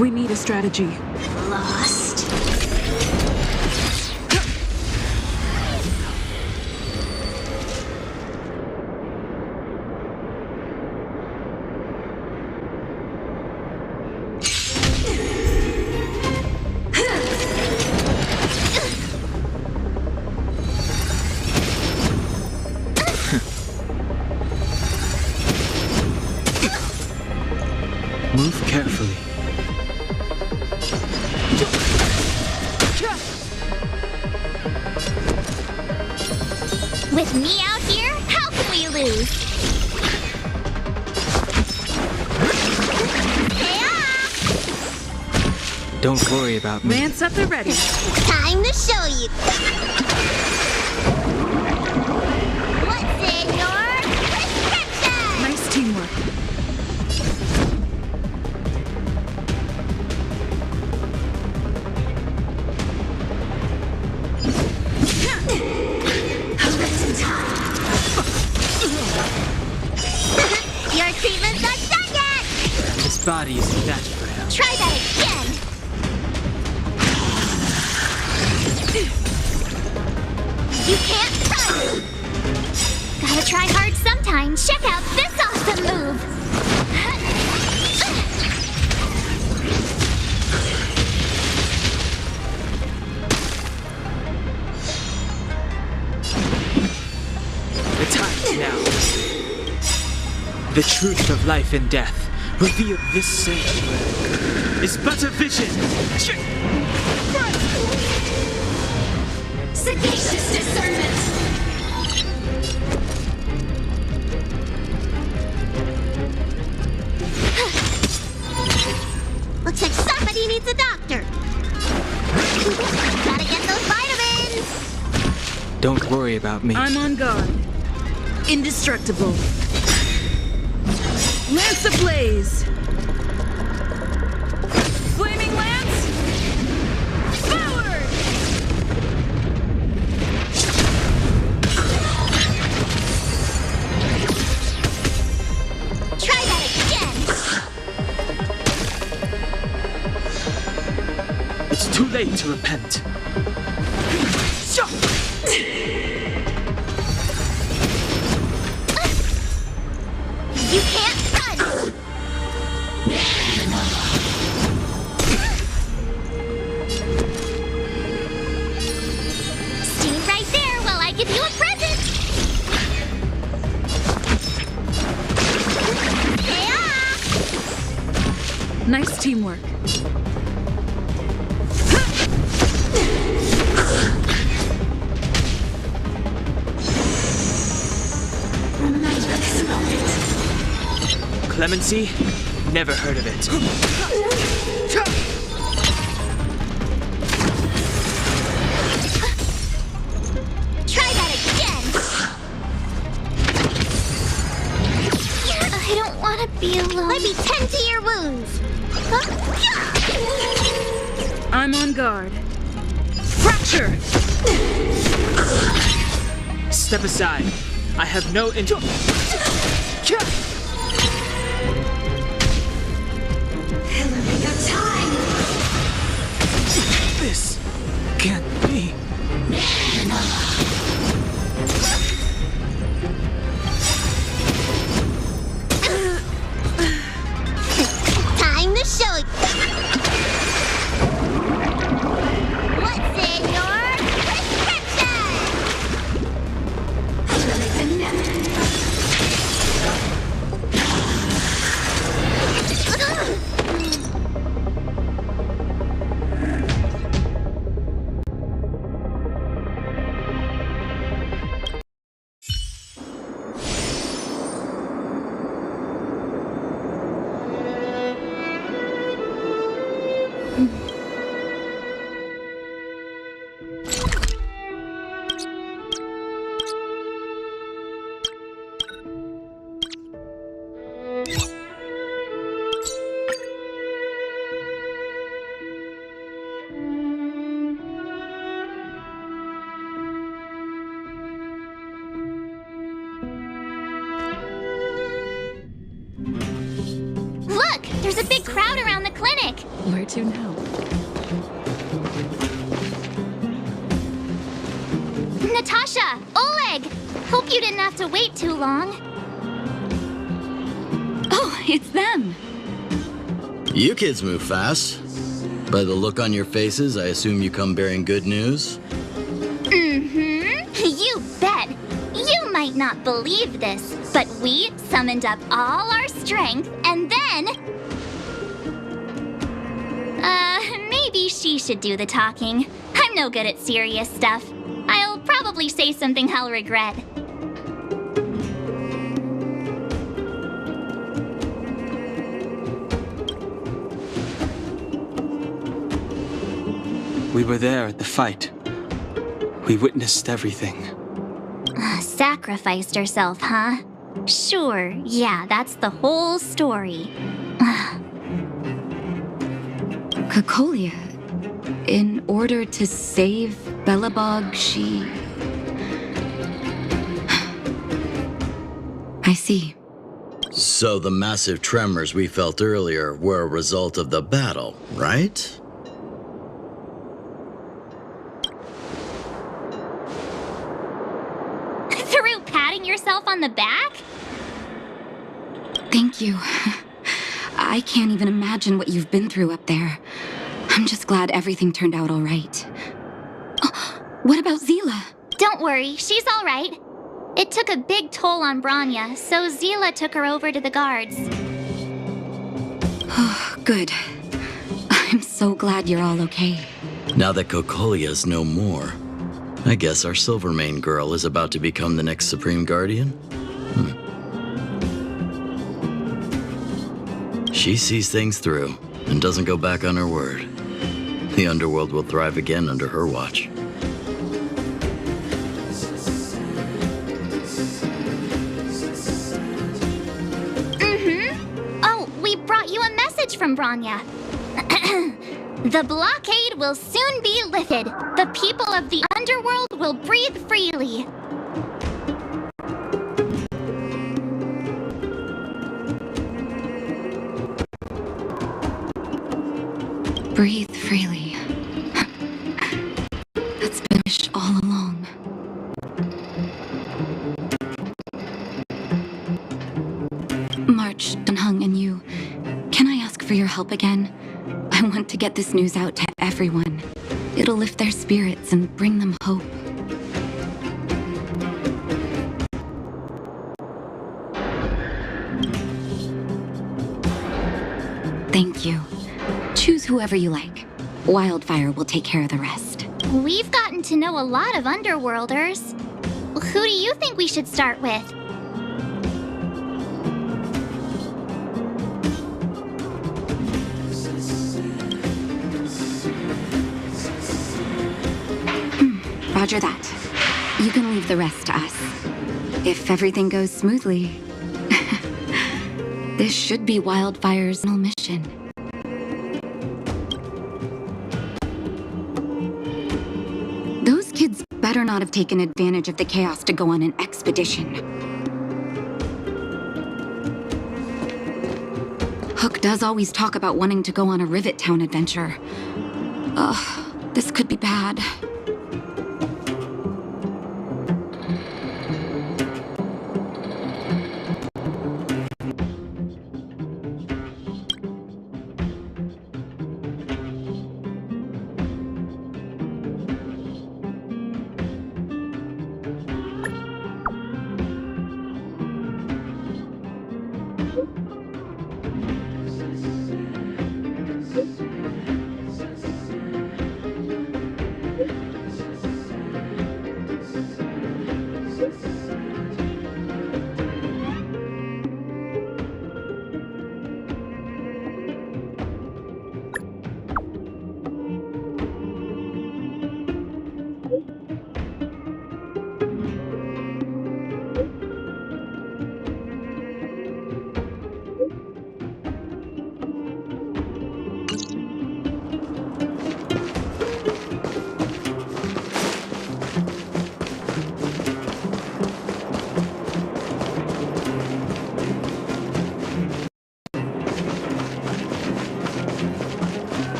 We need a strategy. Lost. Move carefully. With me out here, how can we lose? Don't worry about me. Lance at the ready. Time to show you. What's in your prescription? Nice teamwork. Your treatment's not done yet! This body isn't that frail. Try that again! You can't run! Gotta try hard sometimes. Check out this awesome move! The time now. The truth of life and death revealed this sanctuary is but a vision. Sagacious discernment! Looks like somebody needs a doctor! Gotta get those vitamins! Don't worry about me. I'm on guard. Indestructible. Lance ablaze! Flaming lance! Forward! Try that again! It's too late to repent. You can't run! Stand right there while I give you a present! Yeah! Nice teamwork. Clemency? Never heard of it. Try that again! I don't want to be alone. Let me tend to your wounds! I'm on guard. Fracture! Step aside. I have no interest. This can't be. Time to show you. What's in your prescription? Where to now? Natasha! Oleg! Hope you didn't have to wait too long. Oh, it's them. You kids move fast. By the look on your faces, I assume you come bearing good news? Mm-hmm. You bet. You might not believe this, but we summoned up all our strength and then... maybe she should do the talking. I'm no good at serious stuff. I'll probably say something I'll regret. We were there at the fight. We witnessed everything. Sacrificed herself, huh? Sure, yeah, that's the whole story. Kokolia, in order to save Belobog, she... I see. So the massive tremors we felt earlier were a result of the battle, right? Through patting yourself on the back? Thank you. I can't even imagine what you've been through up there. I'm just glad everything turned out all right. Oh, what about Zila? Don't worry, she's all right. It took a big toll on Branya, so Zila took her over to the guards. Oh, good. I'm so glad you're all okay. Now that Kokolia's no more, I guess our Silvermane girl is about to become the next Supreme Guardian? She sees things through and doesn't go back on her word. The underworld will thrive again under her watch. Oh, we brought you a message from Branya. The blockade will soon be lifted. The people of the underworld will breathe freely. Breathe freely. That's been a wish all along. March, Dunhung, and you, can I ask for your help again? I want to get this news out to everyone. It'll lift their spirits and bring them hope. Thank you. Choose whoever you like. Wildfire will take care of the rest. We've gotten to know a lot of Underworlders. Who do you think we should start with? Roger that. You can leave the rest to us. If everything goes smoothly. This should be Wildfire's mission. Those kids better not have taken advantage of the chaos to go on an expedition. Hook does always talk about wanting to go on a Rivet Town adventure. Ugh, this could be bad.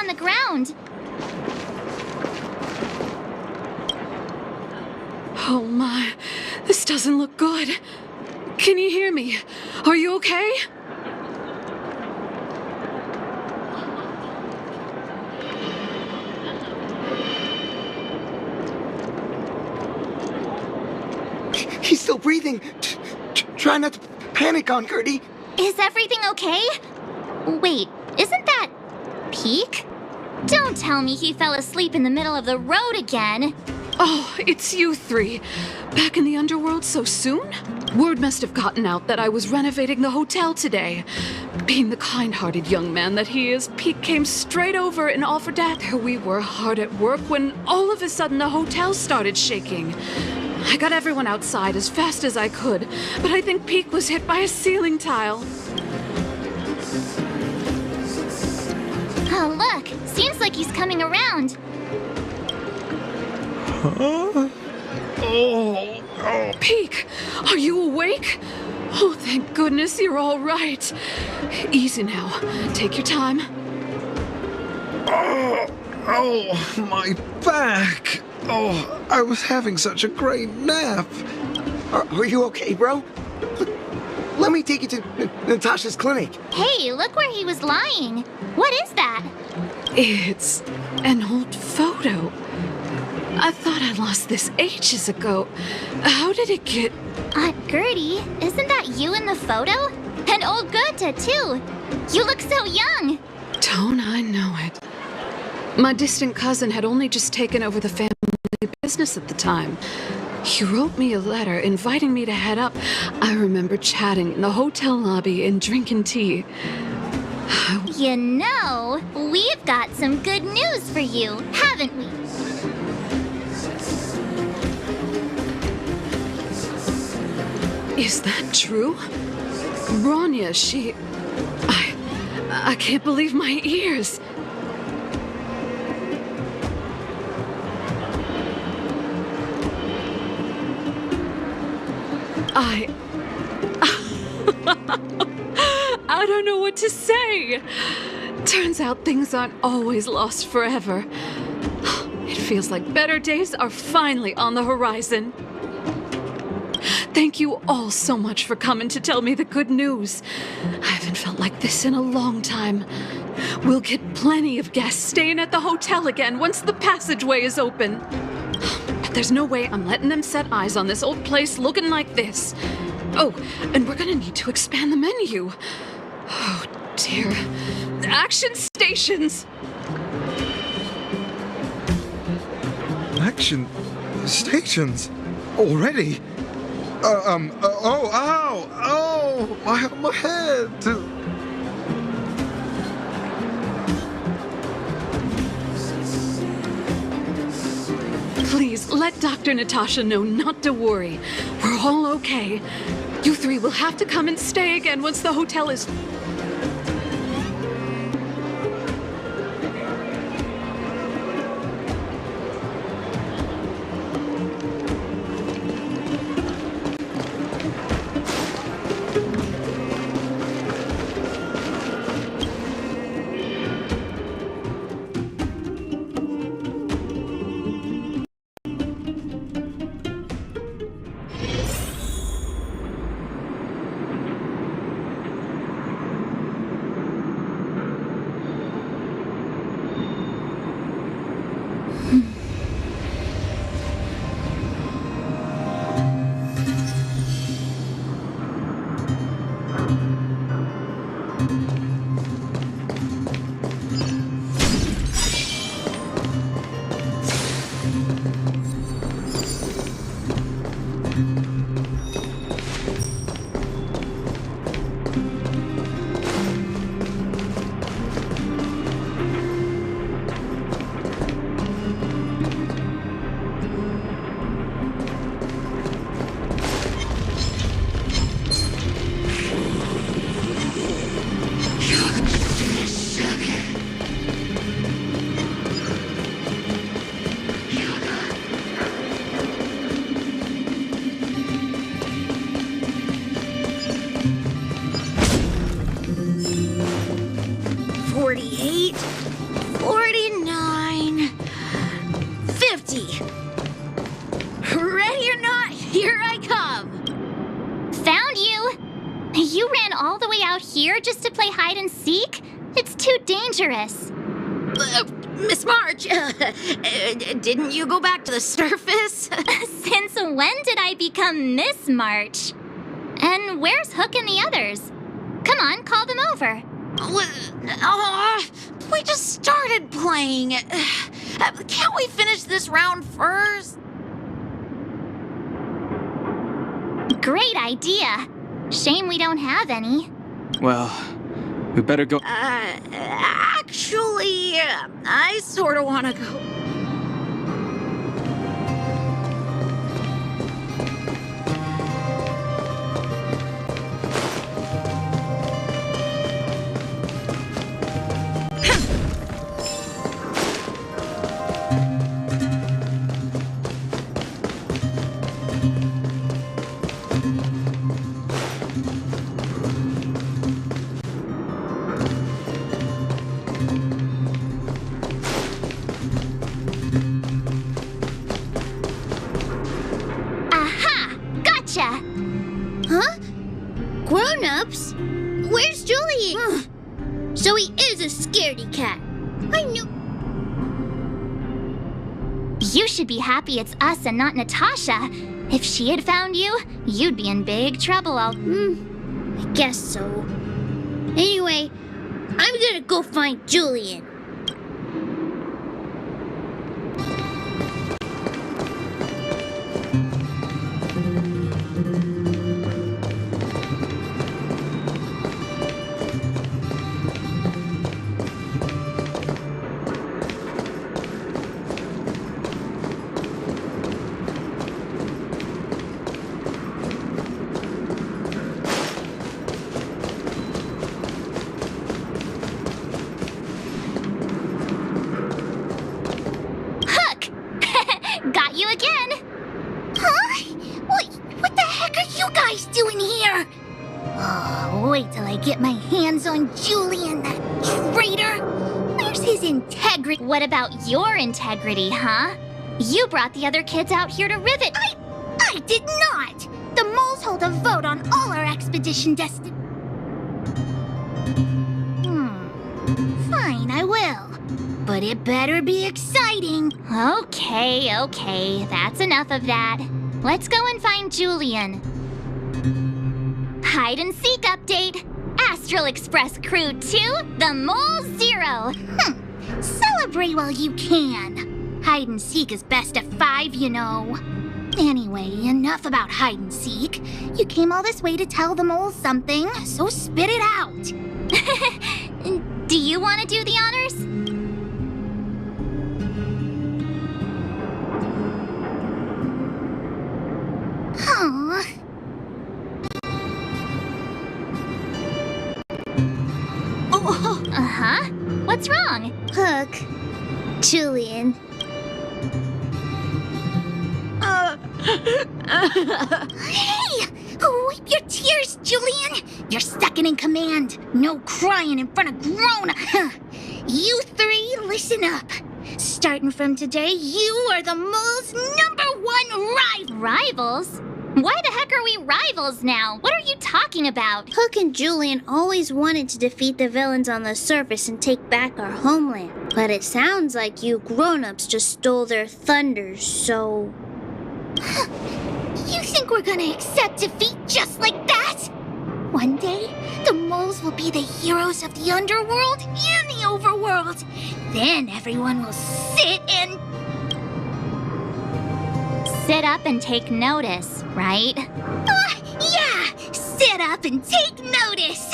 on the ground. Oh my, this doesn't look good. Can you hear me? Are you okay? He's still breathing. Try not to panic on Gertie. Is everything okay? Wait, isn't that Peak? Don't tell me he fell asleep in the middle of the road again. Oh, it's you three. Back in the underworld so soon? Word must have gotten out that I was renovating the hotel today. Being the kind-hearted young man that he is, Peak came straight over and offered that. There we were hard at work when all of a sudden the hotel started shaking. I got everyone outside as fast as I could, but I think Peak was hit by a ceiling tile. Oh, look. Seems like he's coming around. Huh? Oh. Peak, are you awake? Oh, thank goodness you're all right. Easy now. Take your time. Oh, my back. Oh, I was having such a great nap. Are you okay, bro? Let me take you to Natasha's clinic. Hey, look where he was lying. What is that? It's an old photo. I thought I lost this ages ago. How did it get... Aunt Gertie, isn't that you in the photo? And old Goethe, too. You look so young. Don't I know it? My distant cousin had only just taken over the family business at the time. He wrote me a letter inviting me to head up. I remember chatting in the hotel lobby and drinking tea. You know, we've got some good news for you, haven't we? Is that true? Bronya, she... I can't believe my ears. I don't know what to say. Turns out things aren't always lost forever. It feels like better days are finally on the horizon. Thank you all so much for coming to tell me the good news. I haven't felt like this in a long time. We'll get plenty of guests staying at the hotel again once the passageway is open. But there's no way I'm letting them set eyes on this old place looking like this. Oh, and we're gonna need to expand the menu. Oh, dear. Action stations! Action stations? Already? My head. Please, let Dr. Natasha know not to worry. We're all okay. You three will have to come and stay again once the hotel is... here just to play hide and seek? It's too dangerous. Miss March, didn't you go back to the surface? Since when did I become Miss March? And where's Hook and the others? Come on, call them over. We just started playing. Can't we finish this round first? Great idea. Shame we don't have any. Well, we better go. Actually, I sort of want to go. Huh? Grown-ups? Where's Julie? So he is a scaredy cat. I knew. You should be happy it's us and not Natasha. If she had found you, you'd be in big trouble. I guess so. Anyway, I'm gonna go find Julian. Got you again! Huh? What the heck are you guys doing here? Oh, wait till I get my hands on Julian, that traitor! Where's his integrity? What about your integrity, huh? You brought the other kids out here to rivet. I did not! The moles hold a vote on all our expedition Fine, I will. But it better be exciting. Okay, that's enough of that. Let's go and find Julian. Hide and seek update. Astral Express Crew 2, the Mole 0. Celebrate while you can. Hide and seek is best of 5, you know. Anyway, enough about hide and seek. You came all this way to tell the moles something, so spit it out. Do you want to do the honors? Uh-huh. What's wrong? Hook. Julian. Hey! Wipe your tears, Julian! You're second in command. No crying in front of grown. You three, listen up. Starting from today, you are the mole's #1 rival. Rivals? Why the heck are we rivals now? What are you talking about? Hook and Julian always wanted to defeat the villains on the surface and take back our homeland. But it sounds like you grown-ups just stole their thunder, so... You think we're gonna accept defeat just like that? One day, the moles will be the heroes of the underworld and the overworld. Then everyone will sit and... Sit up and take notice, right? Yeah! Sit up and take notice!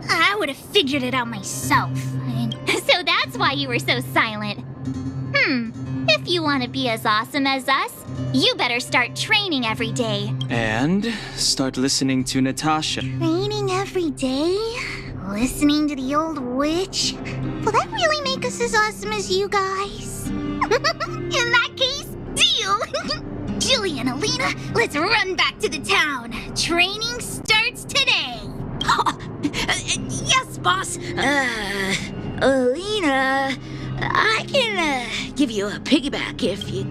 I would have figured it out myself. So that's why you were so silent. If you want to be as awesome as us, you better start training every day. And start listening to Natasha. Training every day? Listening to the old witch? Will that really make us as awesome as you guys? In that case, deal! Julian, Alina, let's run back to the town. Training starts today. Yes, boss. Alina, I can give you a piggyback if you...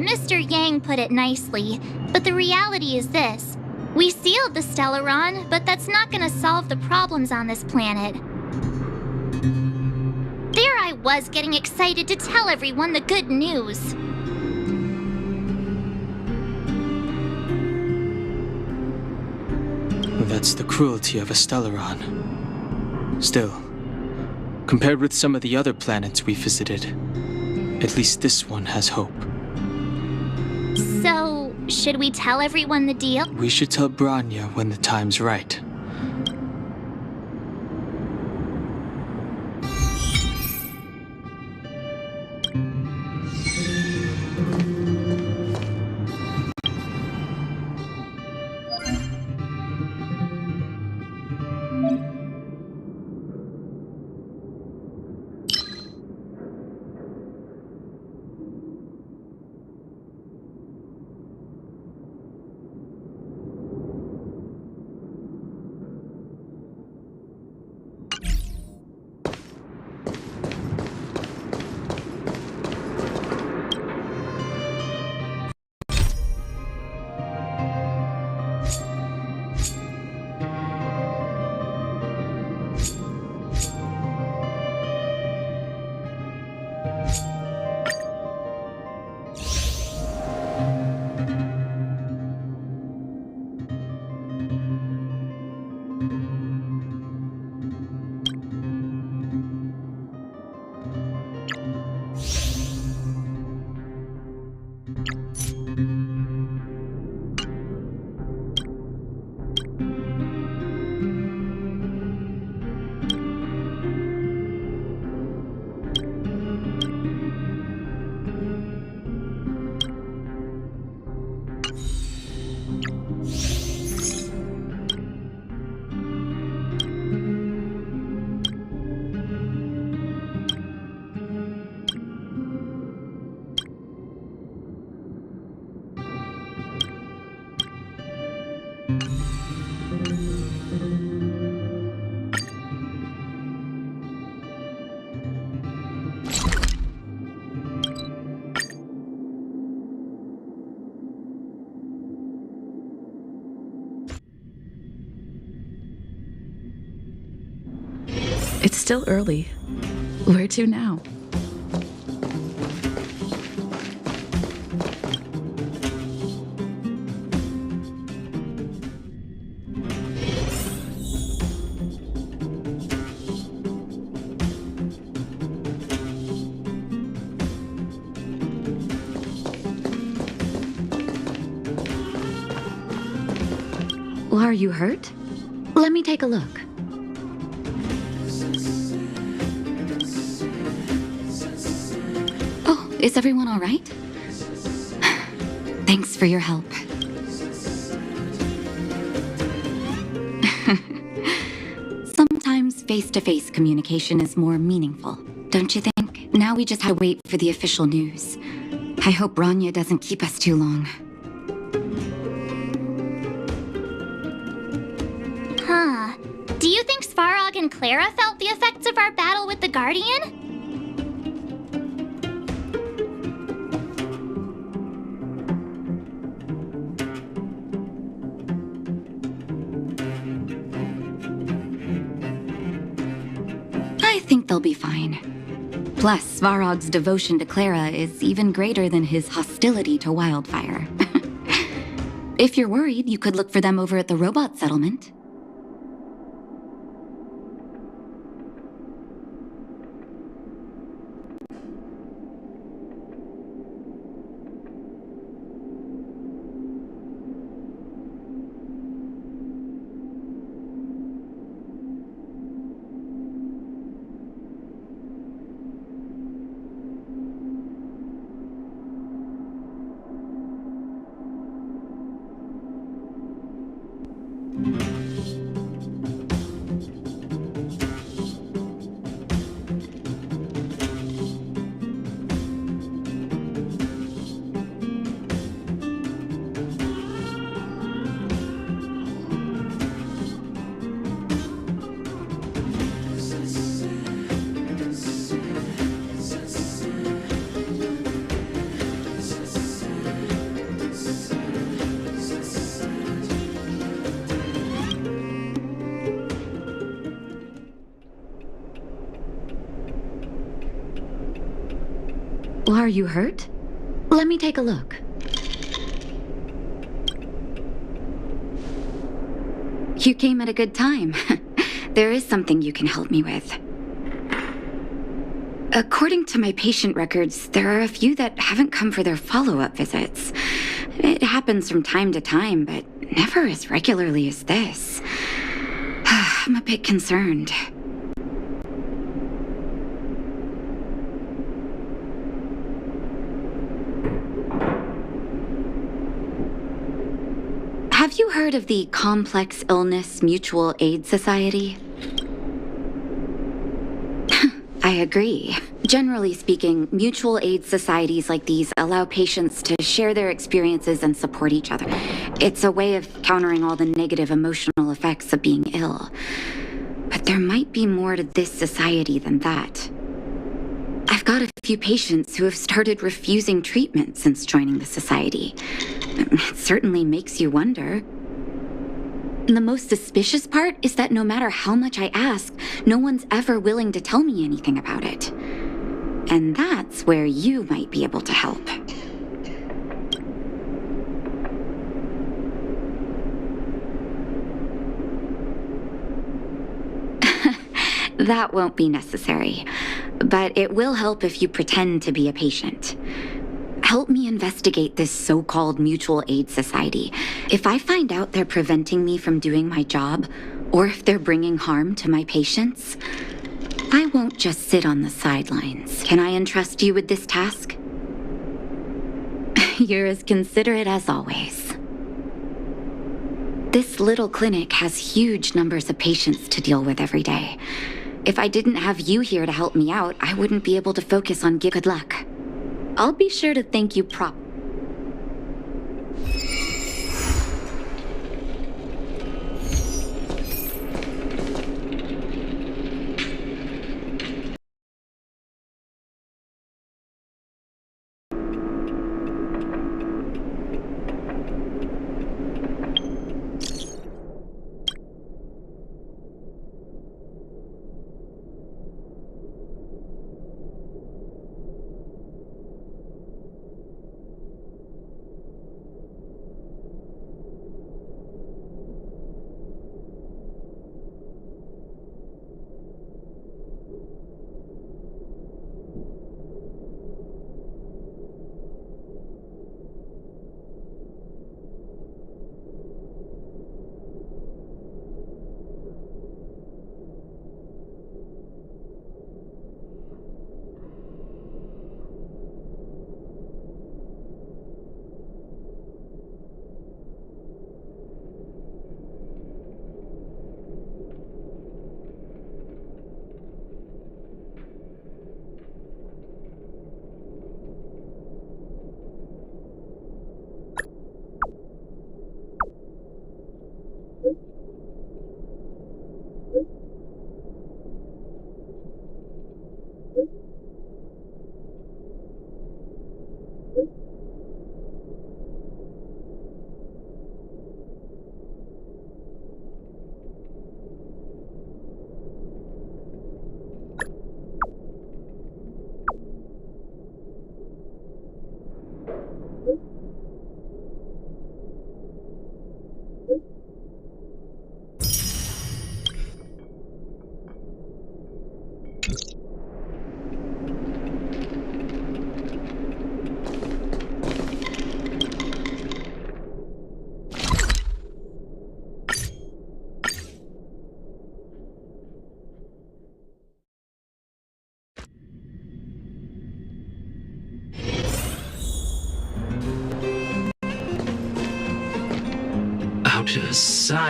Mr. Yang put it nicely, but the reality is this. We sealed the Stellaron, but that's not gonna solve the problems on this planet. There I was getting excited to tell everyone the good news. That's the cruelty of a Stellaron. Still, compared with some of the other planets we visited, at least this one has hope. So, should we tell everyone the deal? We should tell Branya when the time's right. It's still early. Where to now? Are you hurt? Let me take a look. Oh, is everyone all right? Thanks for your help. Sometimes face-to-face communication is more meaningful, don't you think? Now we just have to wait for the official news. I hope Branya doesn't keep us too long. Huh. Do you think Svarog and Clara felt the effects of our battle with the Guardian? I think they'll be fine. Plus, Svarog's devotion to Clara is even greater than his hostility to Wildfire. If you're worried, you could look for them over at the robot settlement. Are you hurt? Let me take a look. You came at a good time. There is something you can help me with. According to my patient records, there are a few that haven't come for their follow-up visits. It happens from time to time, but never as regularly as this. I'm a bit concerned. Have you heard of the Complex Illness Mutual Aid Society? I agree. Generally speaking, mutual aid societies like these allow patients to share their experiences and support each other. It's a way of countering all the negative emotional effects of being ill. But there might be more to this society than that. I've got a few patients who have started refusing treatment since joining the society. It certainly makes you wonder. The most suspicious part is that no matter how much I ask, no one's ever willing to tell me anything about it. And that's where you might be able to help. That won't be necessary, but it will help if you pretend to be a patient. Help me investigate this so-called mutual aid society. If I find out they're preventing me from doing my job, or if they're bringing harm to my patients, I won't just sit on the sidelines. Can I entrust you with this task? You're as considerate as always. This little clinic has huge numbers of patients to deal with every day. If I didn't have you here to help me out, I wouldn't be able to focus on good luck. I'll be sure to thank you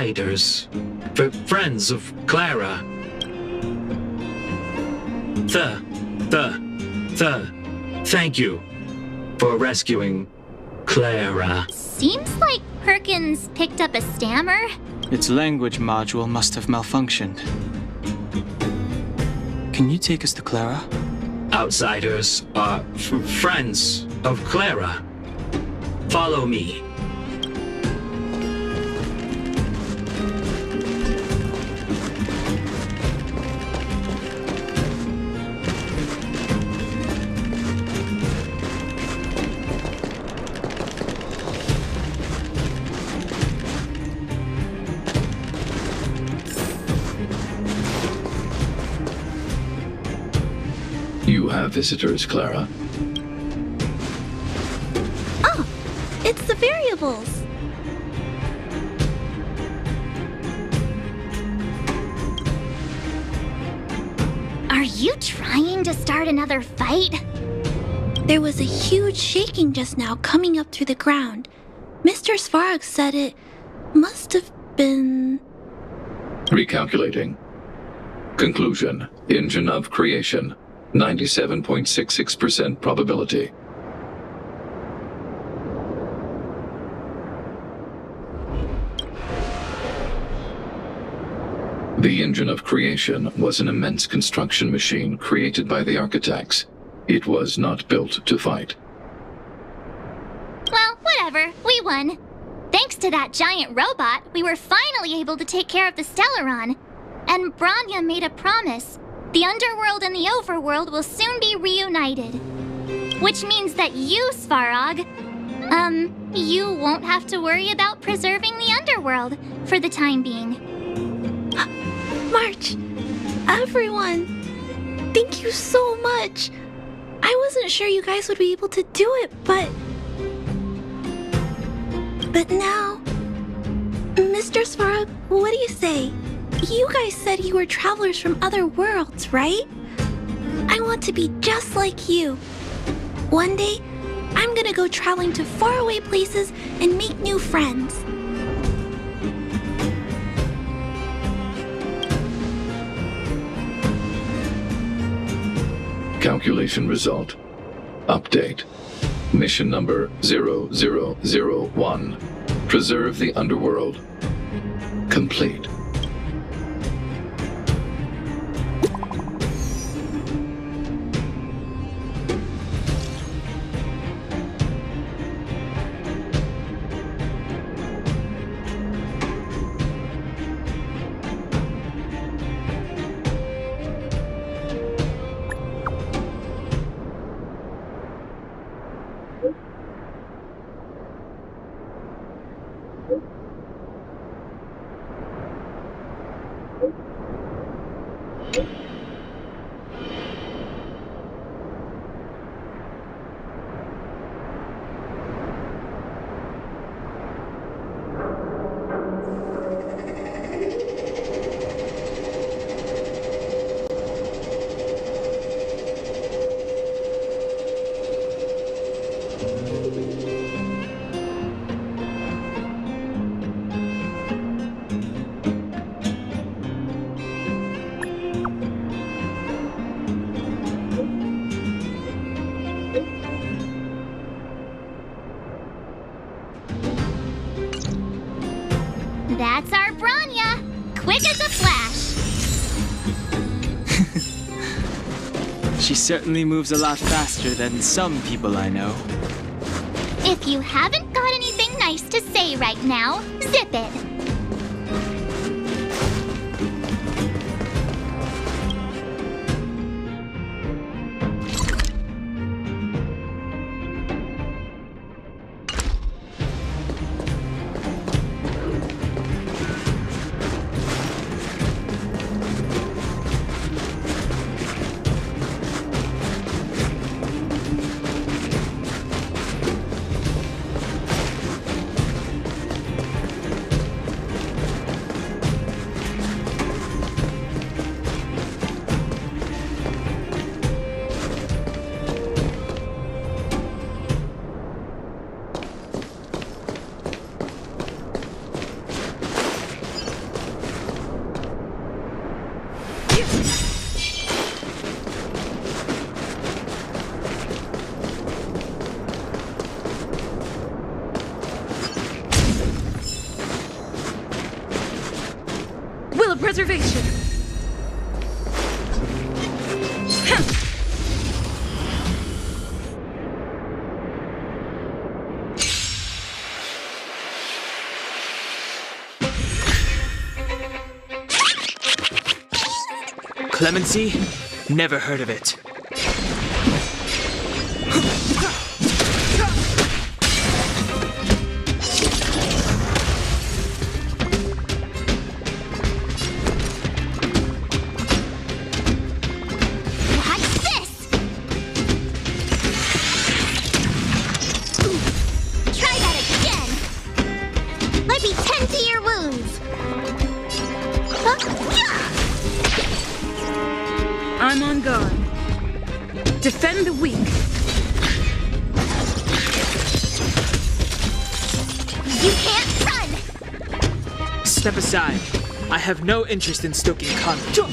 Outsiders. Friends of Clara. Thank you for rescuing Clara. Seems like Perkins picked up a stammer. Its language module must have malfunctioned. Can you take us to Clara? Outsiders are friends of Clara. Follow me. visitors, Clara? Oh, it's the variables. Are you trying to start another fight? There was a huge shaking just now coming up through the ground. Mr. Svarog said it must have been... Recalculating. Conclusion. Engine of creation. 97.66% probability. The engine of creation was an immense construction machine created by the architects. It was not built to fight. Well, whatever. We won. Thanks to that giant robot, we were finally able to take care of the Stellaron. And Branya made a promise. The underworld and the overworld will soon be reunited. Which means that you, Svarog, you won't have to worry about preserving the underworld for the time being. March, everyone, thank you so much. I wasn't sure you guys would be able to do it, but now, Mr. Svarog, what do you say? You guys said you were travelers from other worlds, right? I want to be just like you. One day, I'm gonna go traveling to faraway places and make new friends. Calculation result. Update. Mission number 0001. Preserve the underworld. Complete. That's our Branya! Quick as a flash! She certainly moves a lot faster than some people I know. If you haven't got anything nice to say right now, zip it! Will of preservation. Clemency? Never heard of it. Step aside. I have no interest in stoking conflict.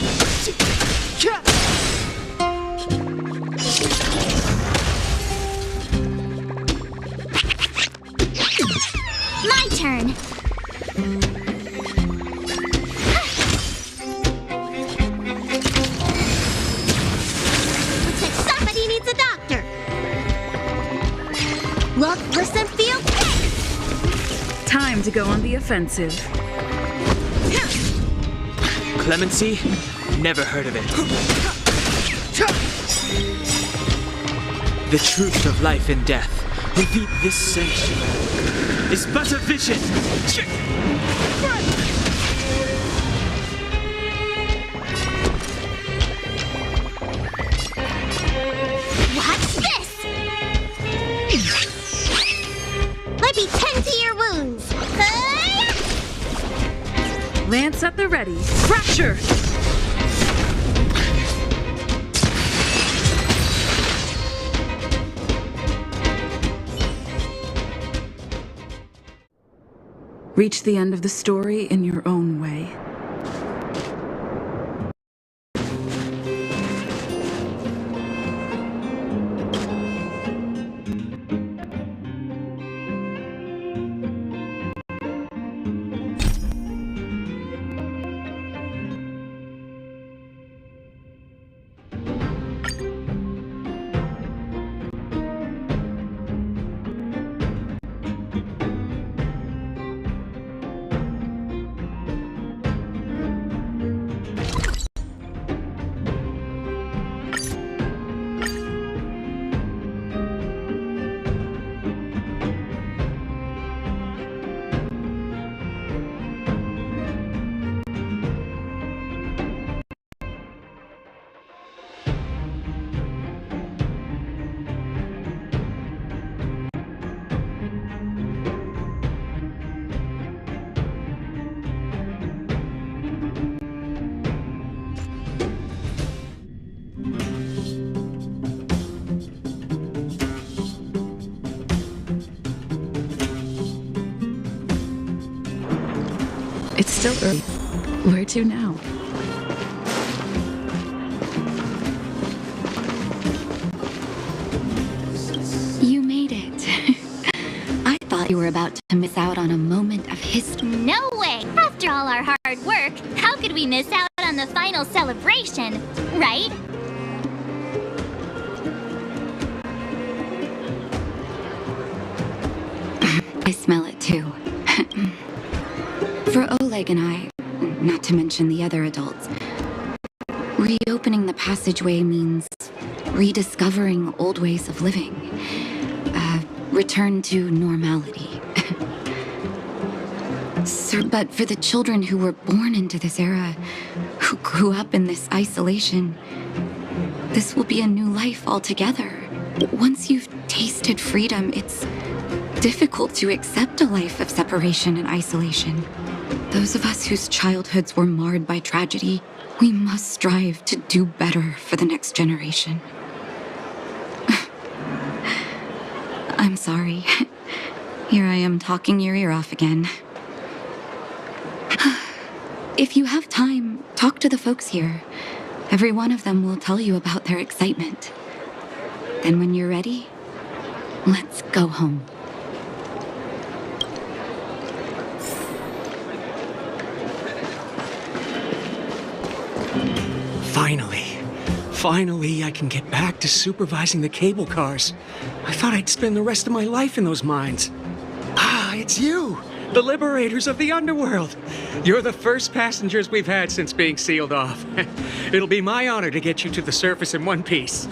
My turn. Looks like somebody needs a doctor. Look, listen, feel, kick! Time to go on the offensive. Clemency? Never heard of it. The truth of life and death, revealed this century, is but a vision. What's this? Let me tend to your wounds. Lance at the ready. Fracture! Reach the end of the story in your own way. It's still early. Where to now? You made it. I thought you were about to miss out on a moment of history. No way! After all our hard work, how could we miss out on the final celebration, right? I smell it too. For Oleg and I, not to mention the other adults, reopening the passageway means rediscovering old ways of living. Return to normality. But for the children who were born into this era, who grew up in this isolation, this will be a new life altogether. Once you've tasted freedom, it's difficult to accept a life of separation and isolation. Those of us whose childhoods were marred by tragedy, we must strive to do better for the next generation. I'm sorry. Here I am talking your ear off again. If you have time, talk to the folks here. Every one of them will tell you about their excitement. Then when you're ready, let's go home. Finally, I can get back to supervising the cable cars. I thought I'd spend the rest of my life in those mines. Ah, it's you, the liberators of the underworld. You're the first passengers we've had since being sealed off. It'll be my honor to get you to the surface in one piece.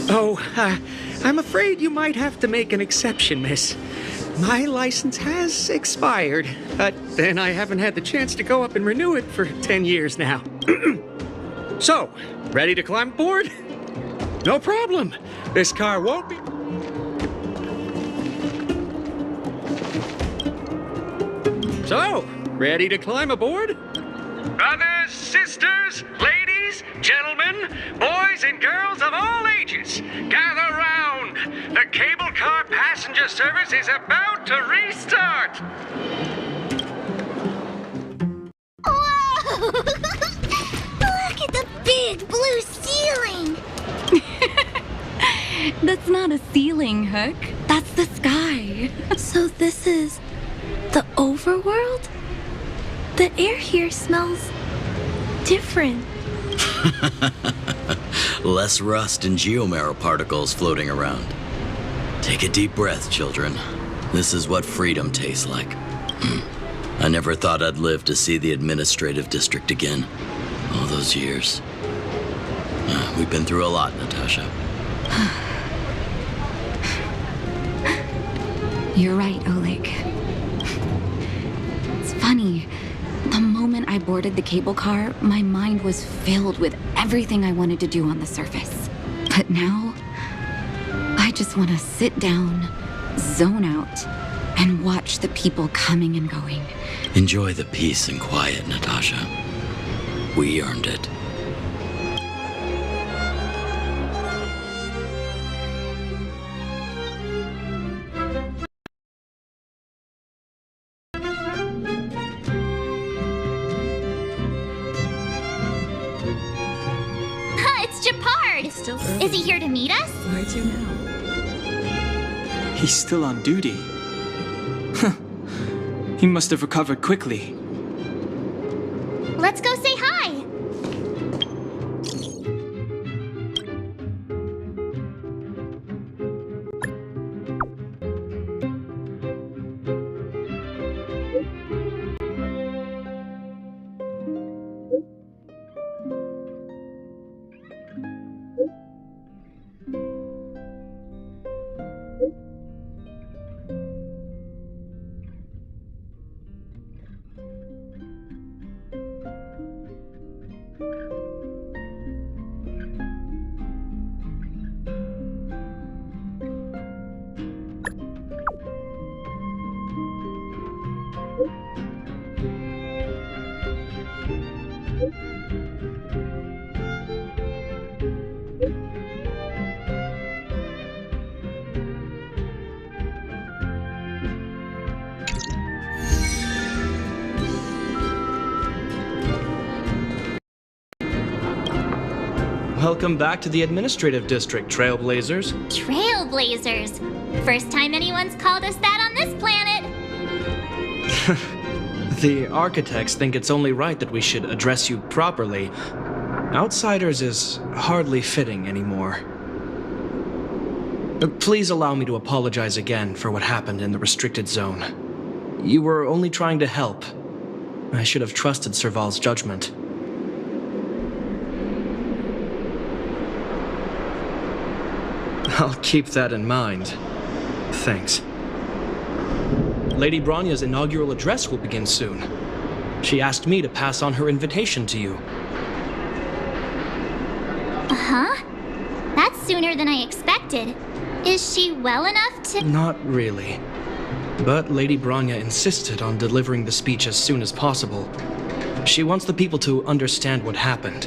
Oh, I'm afraid you might have to make an exception, miss. My license has expired, but then I haven't had the chance to go up and renew it for 10 years now. So, ready to climb aboard? No problem. This car won't be... So, ready to climb aboard? Brothers, sisters, ladies, gentlemen, boys and girls of all ages, gather round. The cable car passenger service is about to restart. That's not a ceiling, Hook. That's the sky. So this is the overworld? The air here smells different. Less rust and geomarrow particles floating around. Take a deep breath, children. This is what freedom tastes like. I never thought I'd live to see the administrative district again. All those years. We've been through a lot, Natasha. You're right, Oleg. It's funny. The moment I boarded the cable car, my mind was filled with everything I wanted to do on the surface. But now, I just want to sit down, zone out, and watch the people coming and going. Enjoy the peace and quiet, Natasha. We earned it. Is he here to meet us? Where to now? He's still on duty. He must have recovered quickly. Let's go say hi. Welcome back to the administrative district, Trailblazers. Trailblazers. First time anyone's called us that on this planet. The architects think it's only right that we should address you properly. Outsiders is hardly fitting anymore. Please allow me to apologize again for what happened in the restricted zone. You were only trying to help. I should have trusted Serval's judgment. I'll keep that in mind. Thanks. Lady Bronya's inaugural address will begin soon. She asked me to pass on her invitation to you. Uh-huh. That's sooner than I expected. Is she well enough to— Not really. But Lady Bronya insisted on delivering the speech as soon as possible. She wants the people to understand what happened.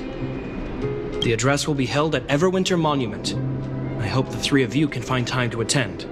The address will be held at Everwinter Monument. I hope the three of you can find time to attend.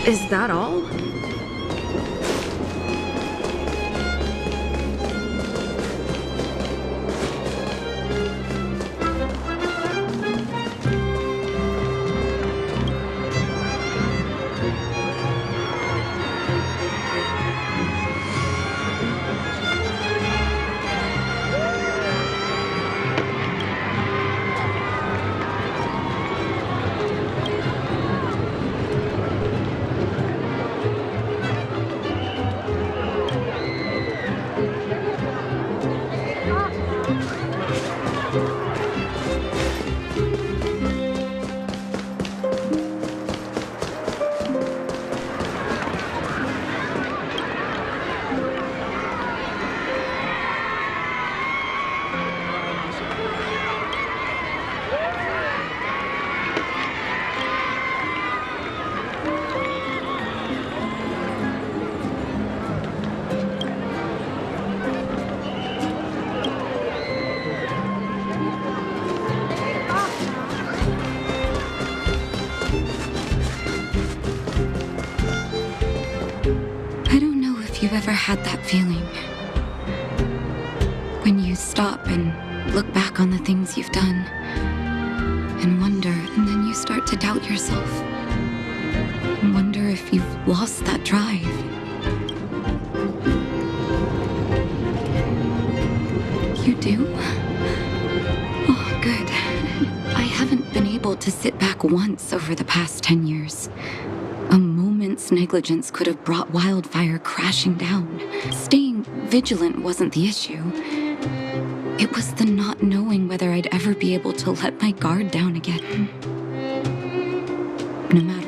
Is that all? Ever had that feeling when you stop and look back on the things you've done and wonder, and then you start to doubt yourself and wonder if you've lost that drive? You do? Oh, good. I haven't been able to sit back once over the past 10 years. A moment's negligence could have brought wildfire crashing down. Staying vigilant wasn't the issue. It was the not knowing whether I'd ever be able to let my guard down again. No matter.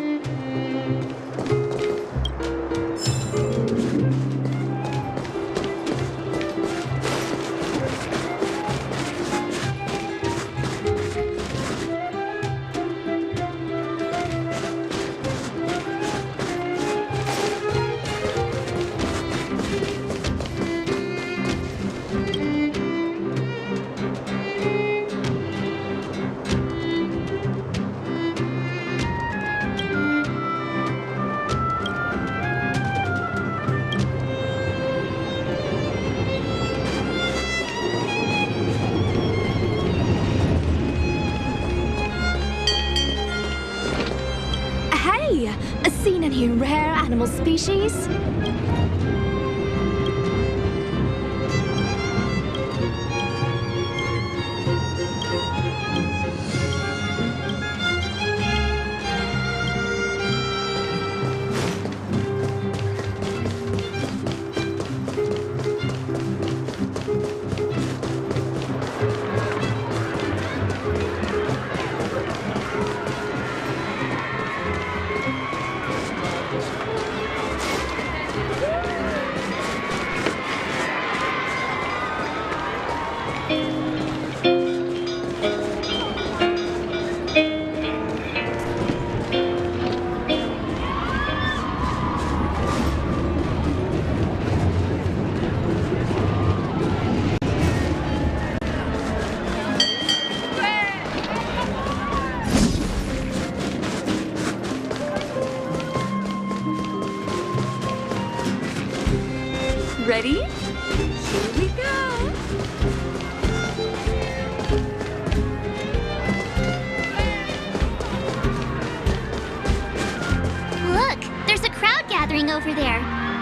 Seen any rare animal species? Ready? Here we go! Look, there's a crowd gathering over there.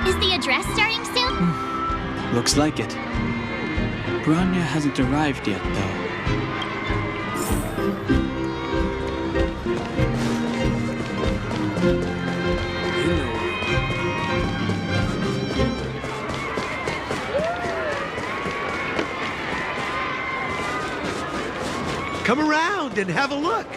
Is the address starting soon? Looks like it. Bronya hasn't arrived yet, though. Come around and have a look.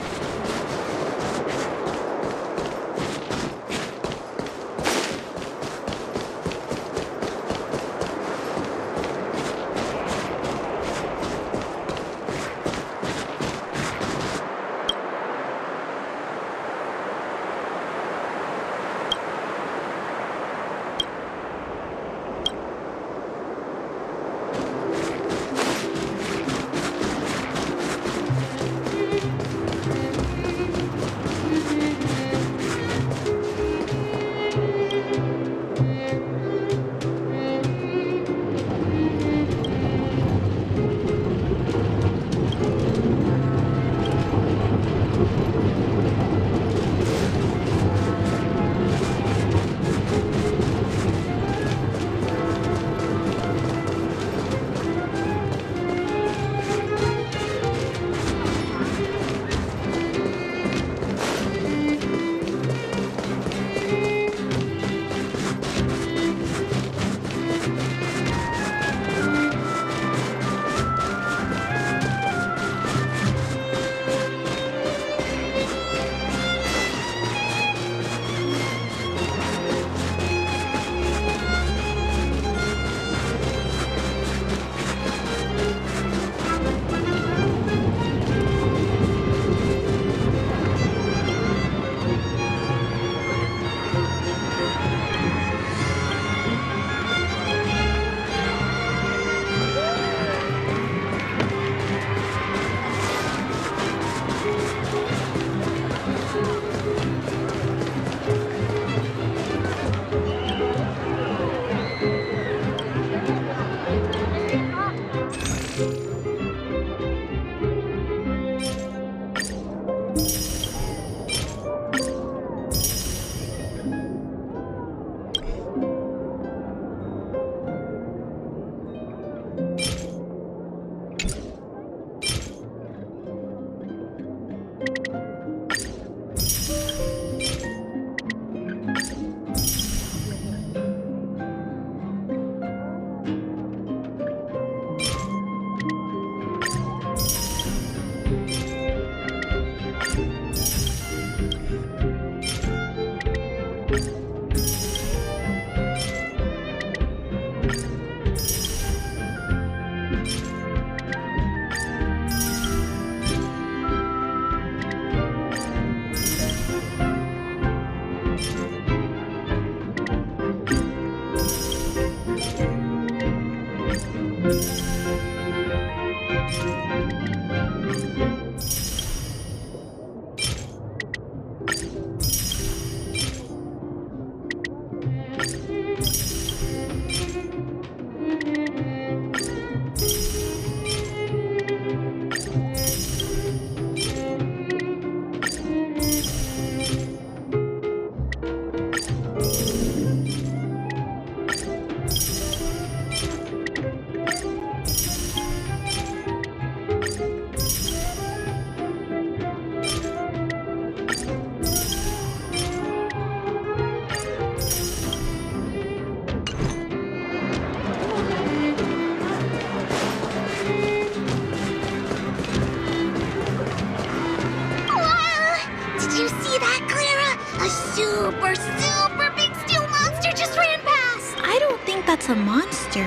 with a monster.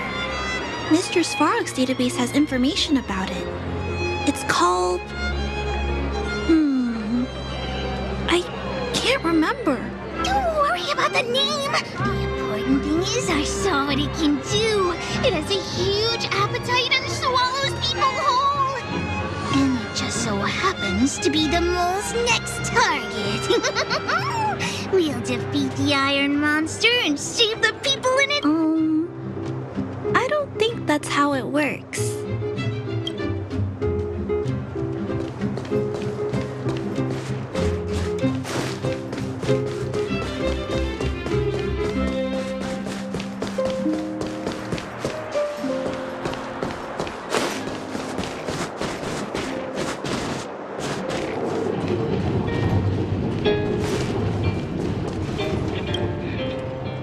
Mr. Svarog's database has information about it. It's called... I can't remember. Don't worry about the name. The important thing is I saw what it can do. It has a huge appetite and swallows people whole. And it just so happens to be the mole's next target. We'll defeat the iron monster and save the people in it. I don't think that's how it works.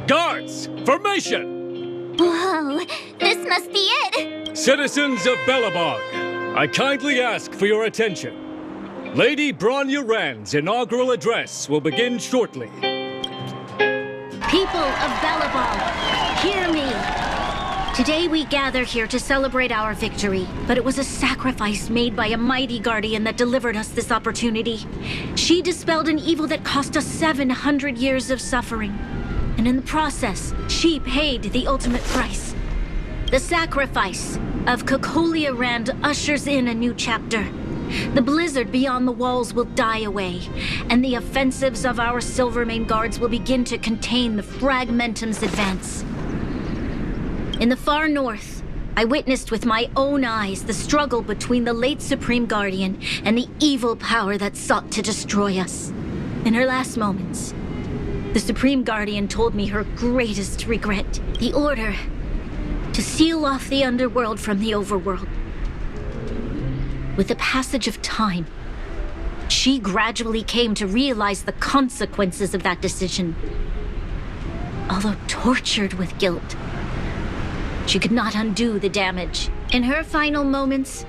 Guards, formation! Whoa, this must be it. Citizens of Belobog, I kindly ask for your attention. Lady Bronya Rand's inaugural address will begin shortly. People of Belobog, hear me. Today we gather here to celebrate our victory, but it was a sacrifice made by a mighty guardian that delivered us this opportunity. She dispelled an evil that cost us 700 years of suffering. And in the process, she paid the ultimate price. The sacrifice of Kokolia Rand ushers in a new chapter. The blizzard beyond the walls will die away, and the offensives of our Silvermane guards will begin to contain the Fragmentum's advance. In the far north, I witnessed with my own eyes the struggle between the late Supreme Guardian and the evil power that sought to destroy us. In her last moments, the Supreme Guardian told me her greatest regret, the order to seal off the underworld from the overworld. With the passage of time, she gradually came to realize the consequences of that decision. Although tortured with guilt, she could not undo the damage. In her final moments,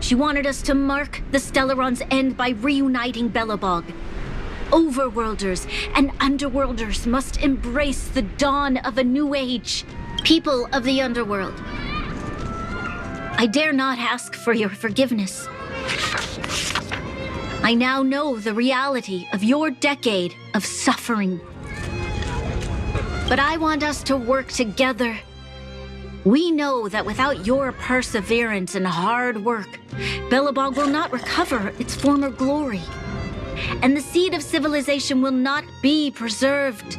she wanted us to mark the Stellaron's end by reuniting Belobog. Overworlders and underworlders must embrace the dawn of a new age. People of the underworld, I dare not ask for your forgiveness. I now know the reality of your decade of suffering. But I want us to work together. We know that without your perseverance and hard work, Belobog will not recover its former glory. And the seed of civilization will not be preserved.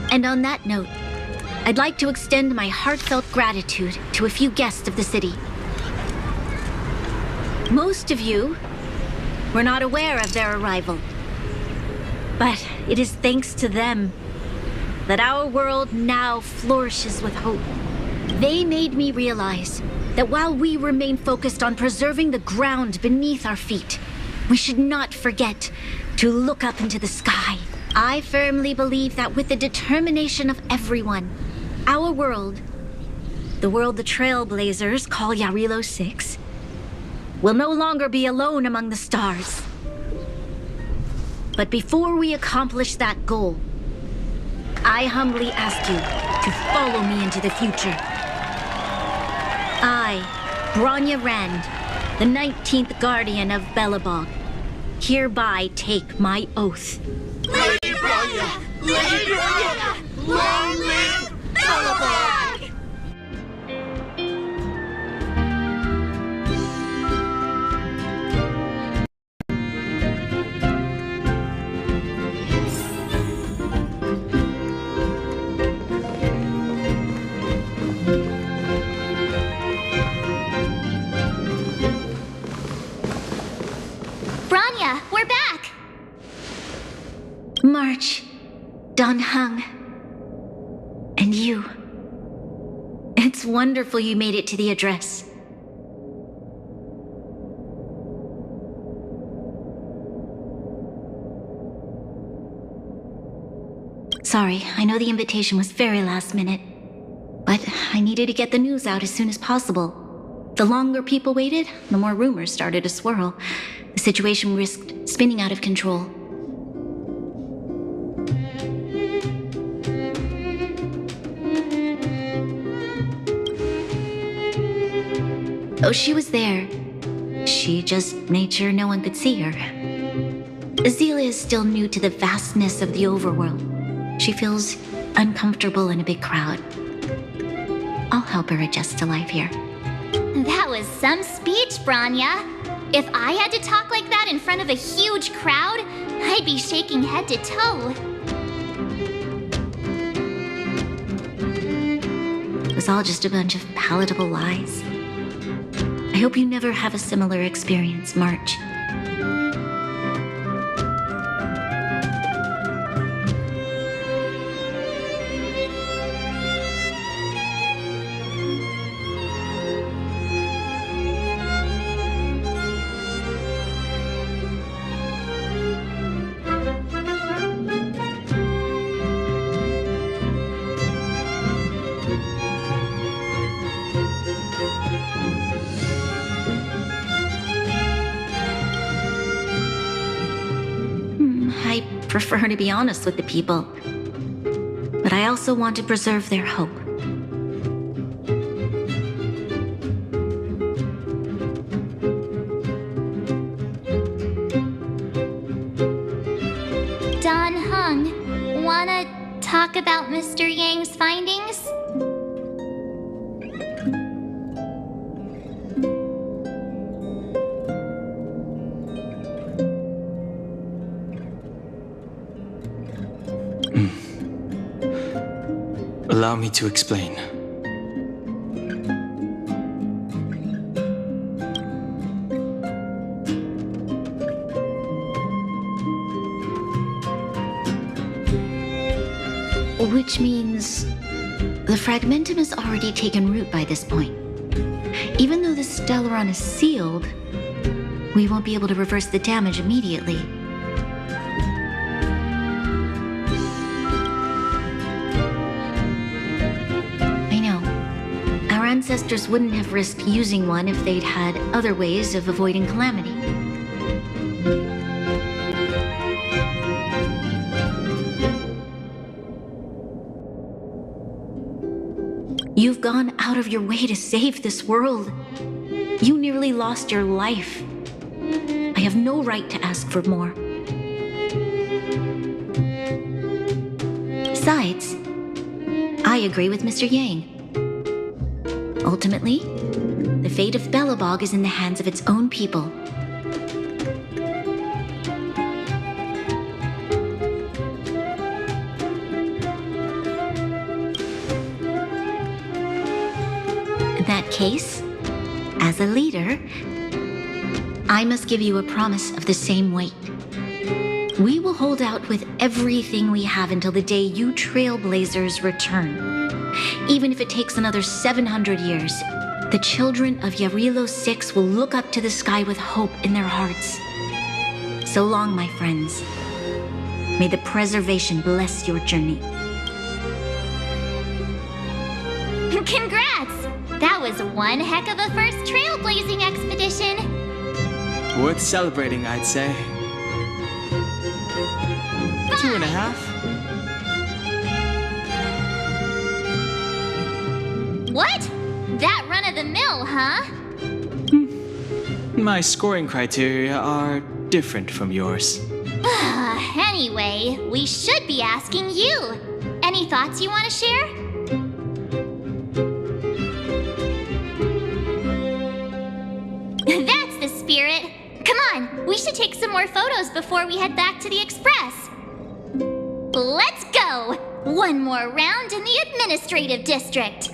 And on that note, I'd like to extend my heartfelt gratitude to a few guests of the city. Most of you were not aware of their arrival, but it is thanks to them that our world now flourishes with hope. They made me realize that while we remain focused on preserving the ground beneath our feet, we should not forget to look up into the sky. I firmly believe that with the determination of everyone, our world, the world the Trailblazers call Jarilo-VI, will no longer be alone among the stars. But before we accomplish that goal, I humbly ask you to follow me into the future. I, Bronya Rand, the 19th Guardian of Belobog, hereby take my oath. Lady Bronya! Lady Bronya! Long live Belobog! We're back! March, Donhung, and you. It's wonderful you made it to the address. Sorry, I know the invitation was very last minute, but I needed to get the news out as soon as possible. The longer people waited, the more rumors started to swirl. The situation risked spinning out of control. Oh, she was there. She just made sure no one could see her. Azalea is still new to the vastness of the overworld. She feels uncomfortable in a big crowd. I'll help her adjust to life here. That was some speech, Branya. If I had to talk like that in front of a huge crowd, I'd be shaking head to toe. It was all just a bunch of palatable lies. I hope you never have a similar experience, March. I prefer to be honest with the people, but I also want to preserve their hope. Don Hung, wanna talk about Mr. Yang's findings? Allow me to explain. Which means the fragmentum has already taken root by this point. Even though the Stellaron is sealed, we won't be able to reverse the damage immediately. I know. Our ancestors wouldn't have risked using one if they'd had other ways of avoiding calamity. You've gone out of your way to save this world. You nearly lost your life. I have no right to ask for more. Besides, I agree with Mr. Yang. Ultimately, the fate of Belobog is in the hands of its own people. In that case, as a leader, I must give you a promise of the same weight. We will hold out with everything we have until the day you trailblazers return. Even if it takes another 700 years, the children of Jarilo-VI will look up to the sky with hope in their hearts. So long, my friends. May the preservation bless your journey. Congrats! That was one heck of a first trailblazing expedition. Worth celebrating, I'd say. 2.5. What? That run of the mill, huh? My scoring criteria are different from yours. Anyway, we should be asking you. Any thoughts you want to share? That's the spirit. Come on, we should take some more photos before we head back to the Express. Let's go! One more round in the administrative district.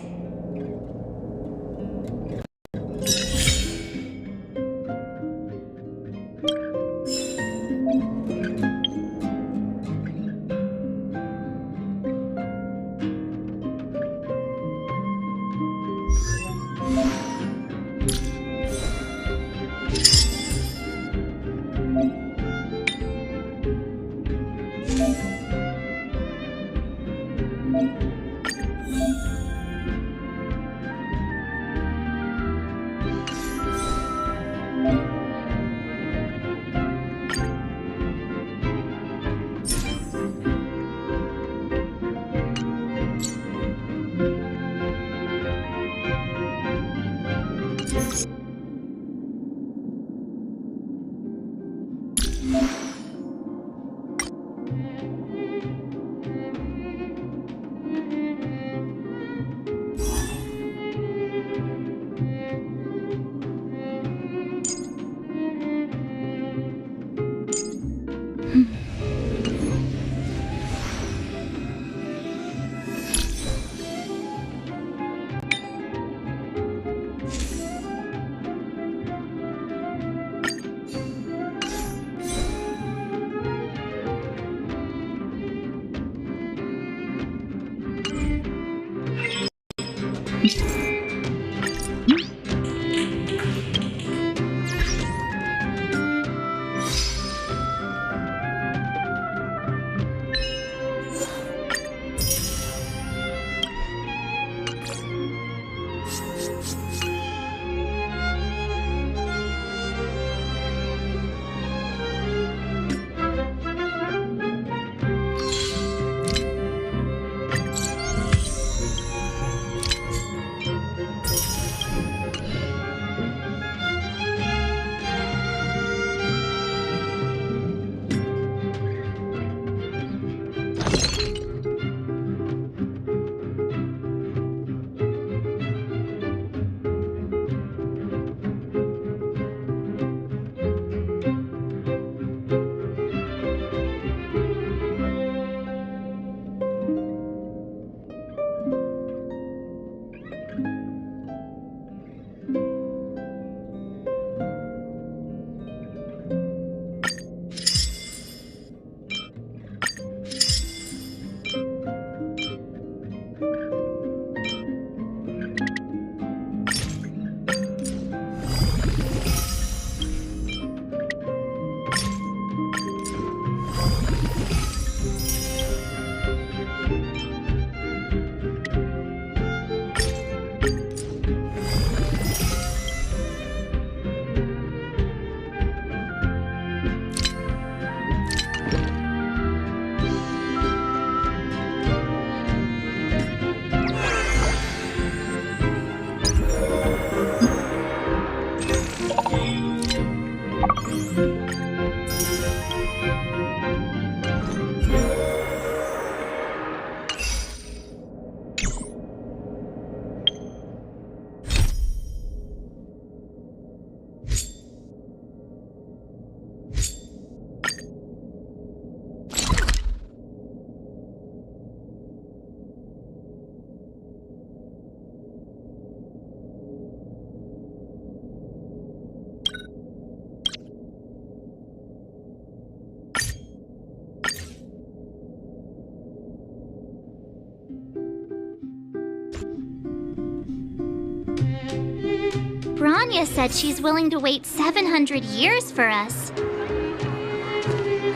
Bronya said she's willing to wait 700 years for us.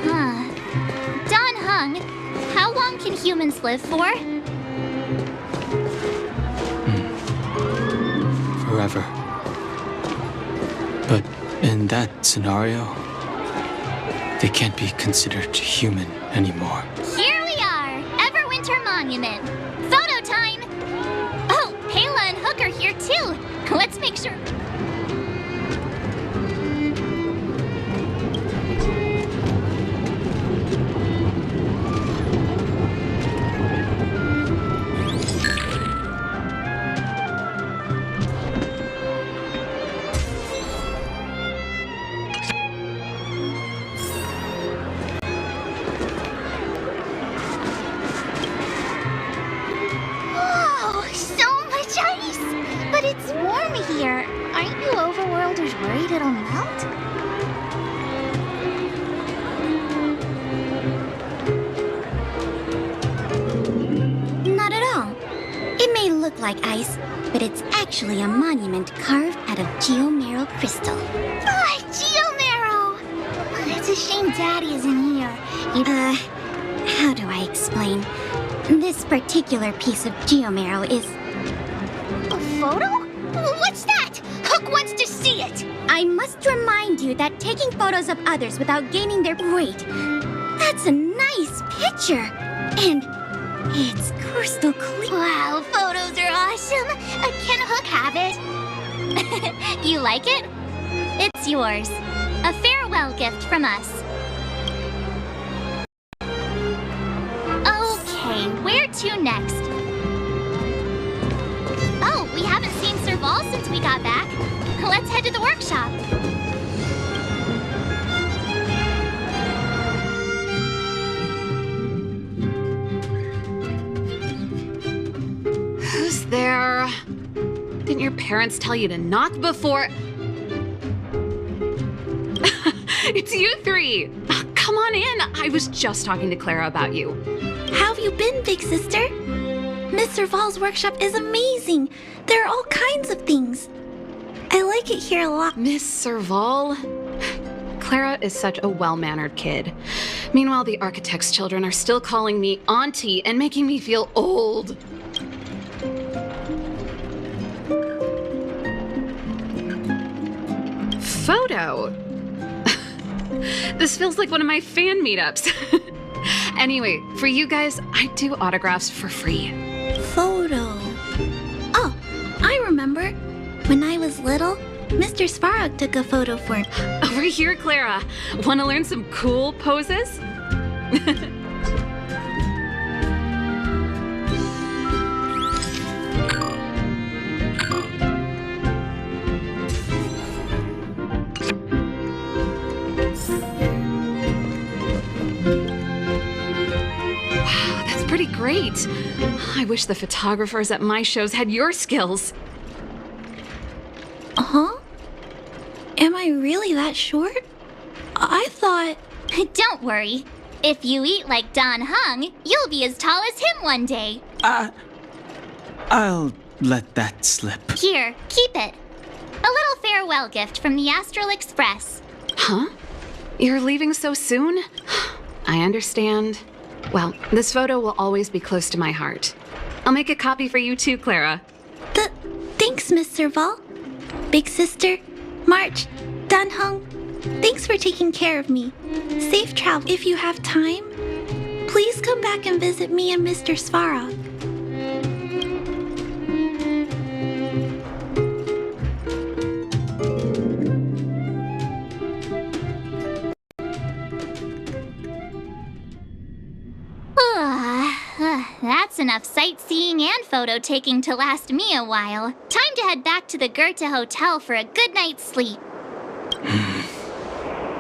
Huh. Don Hung, how long can humans live for? Forever. But in that scenario, they can't be considered human anymore. Here we are, Everwinter Monument. Photo time! Oh, Payla and Hook are here too. Let's make sure. It's warm here. Aren't you overworlders worried it'll melt? Not at all. It may look like ice, but it's actually a monument carved out of geomerald crystal. Ah, geomerald! It's a shame Daddy isn't here. How do I explain? This particular piece of geomerald is... A photo? What's that? Hook wants to see it! I must remind you that taking photos of others without gaining their weight, that's a nice picture. And it's crystal clear. Wow, photos are awesome. Can Hook have it? You like it? It's yours. A farewell gift from us. Okay, where to next? Oh, we haven't seen Serval since we got back. Let's head to the workshop. Who's there? Didn't your parents tell you to knock before... It's you three! Come on in. I was just talking to Clara about you. How have you been, big sister? Miss Serval's workshop is amazing. There are all kinds of things. I like it here a lot. Miss Serval? Clara is such a well-mannered kid. Meanwhile, the architect's children are still calling me auntie and making me feel old. Photo? This feels like one of my fan meetups. Anyway, for you guys, I do autographs for free. Photo. Oh, I remember. When I was little, Mr. Svarog took a photo for me. Over here, Clara. Want to learn some cool poses? Pretty great. I wish the photographers at my shows had your skills. Huh? Am I really that short? I thought... Don't worry. If you eat like Don Hung, you'll be as tall as him one day. I'll let that slip. Here, keep it. A little farewell gift from the Astral Express. Huh? You're leaving so soon? I understand. Well, this photo will always be close to my heart. I'll make a copy for you too, Clara. Thanks, Miss Serval. Big sister, March, Dan Hung, thanks for taking care of me. Safe travel. If you have time, please come back and visit me and Mr. Svarog. That's enough sightseeing and photo taking to last me a while. Time to head back to the Goethe Hotel for a good night's sleep.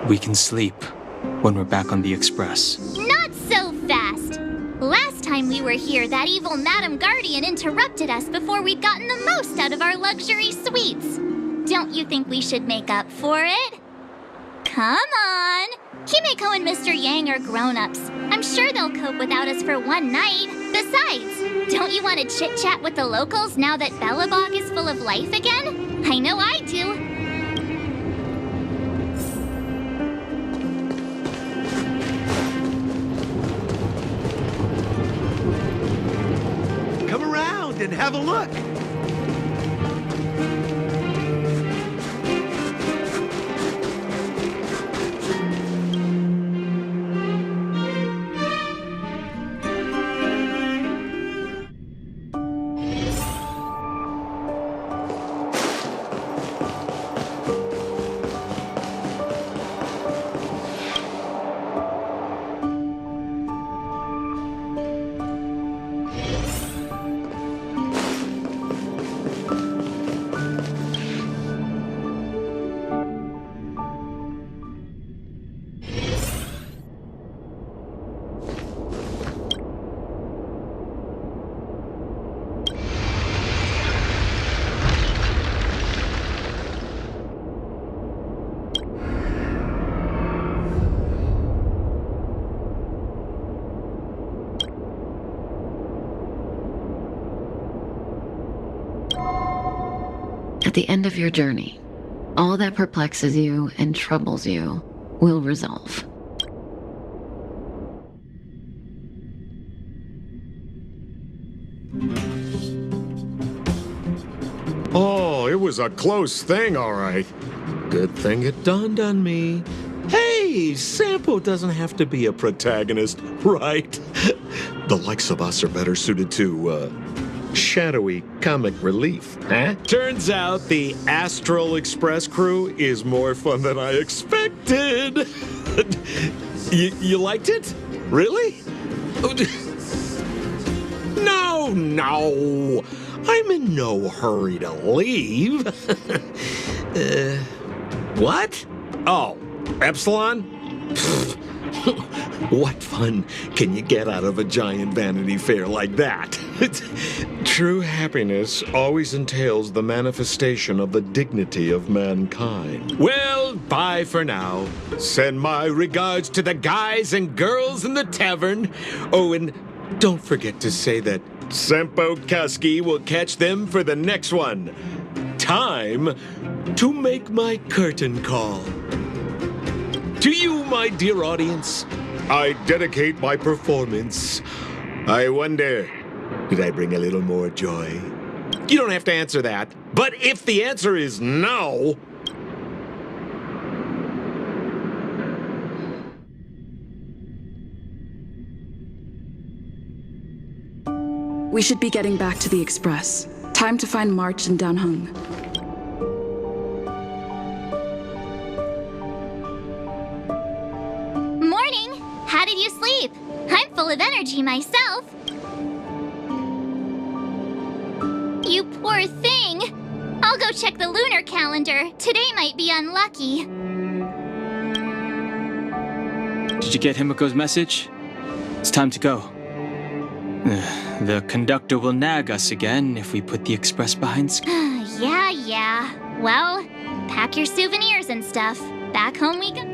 We can sleep when we're back on the Express. Not so fast! Last time we were here, that evil Madam Guardian interrupted us before we'd gotten the most out of our luxury suites. Don't you think we should make up for it? Come on! Himeko and Mr. Yang are grown-ups. I'm sure they'll cope without us for one night. Besides, don't you want to chit-chat with the locals now that Belobog is full of life again? I know I do. Come around and have a look. At the end of your journey, all that perplexes you and troubles you will resolve. Oh, it was a close thing, all right. Good thing it dawned on me. Hey, Sampo doesn't have to be a protagonist, right? The likes of us are better suited to, shadowy comic relief, huh? Turns out the Astral Express crew is more fun than I expected. You liked it? Really? No. I'm in no hurry to leave. What? Oh, Epsilon? What fun can you get out of a giant Vanity Fair like that? True happiness always entails the manifestation of the dignity of mankind. Well, bye for now. Send my regards to the guys and girls in the tavern. Oh, and don't forget to say that Sempo Kasky will catch them for the next one. Time to make my curtain call. To you, my dear audience, I dedicate my performance. I wonder, did I bring a little more joy? You don't have to answer that, but if the answer is no... We should be getting back to the Express. Time to find March and Downhung. Morning! How did you sleep? I'm full of energy myself. You poor thing. I'll go check the lunar calendar. Today might be unlucky. Did you get Himiko's message? It's time to go. The conductor will nag us again if we put the express behind schedule. Yeah. Well, pack your souvenirs and stuff. Back home we go.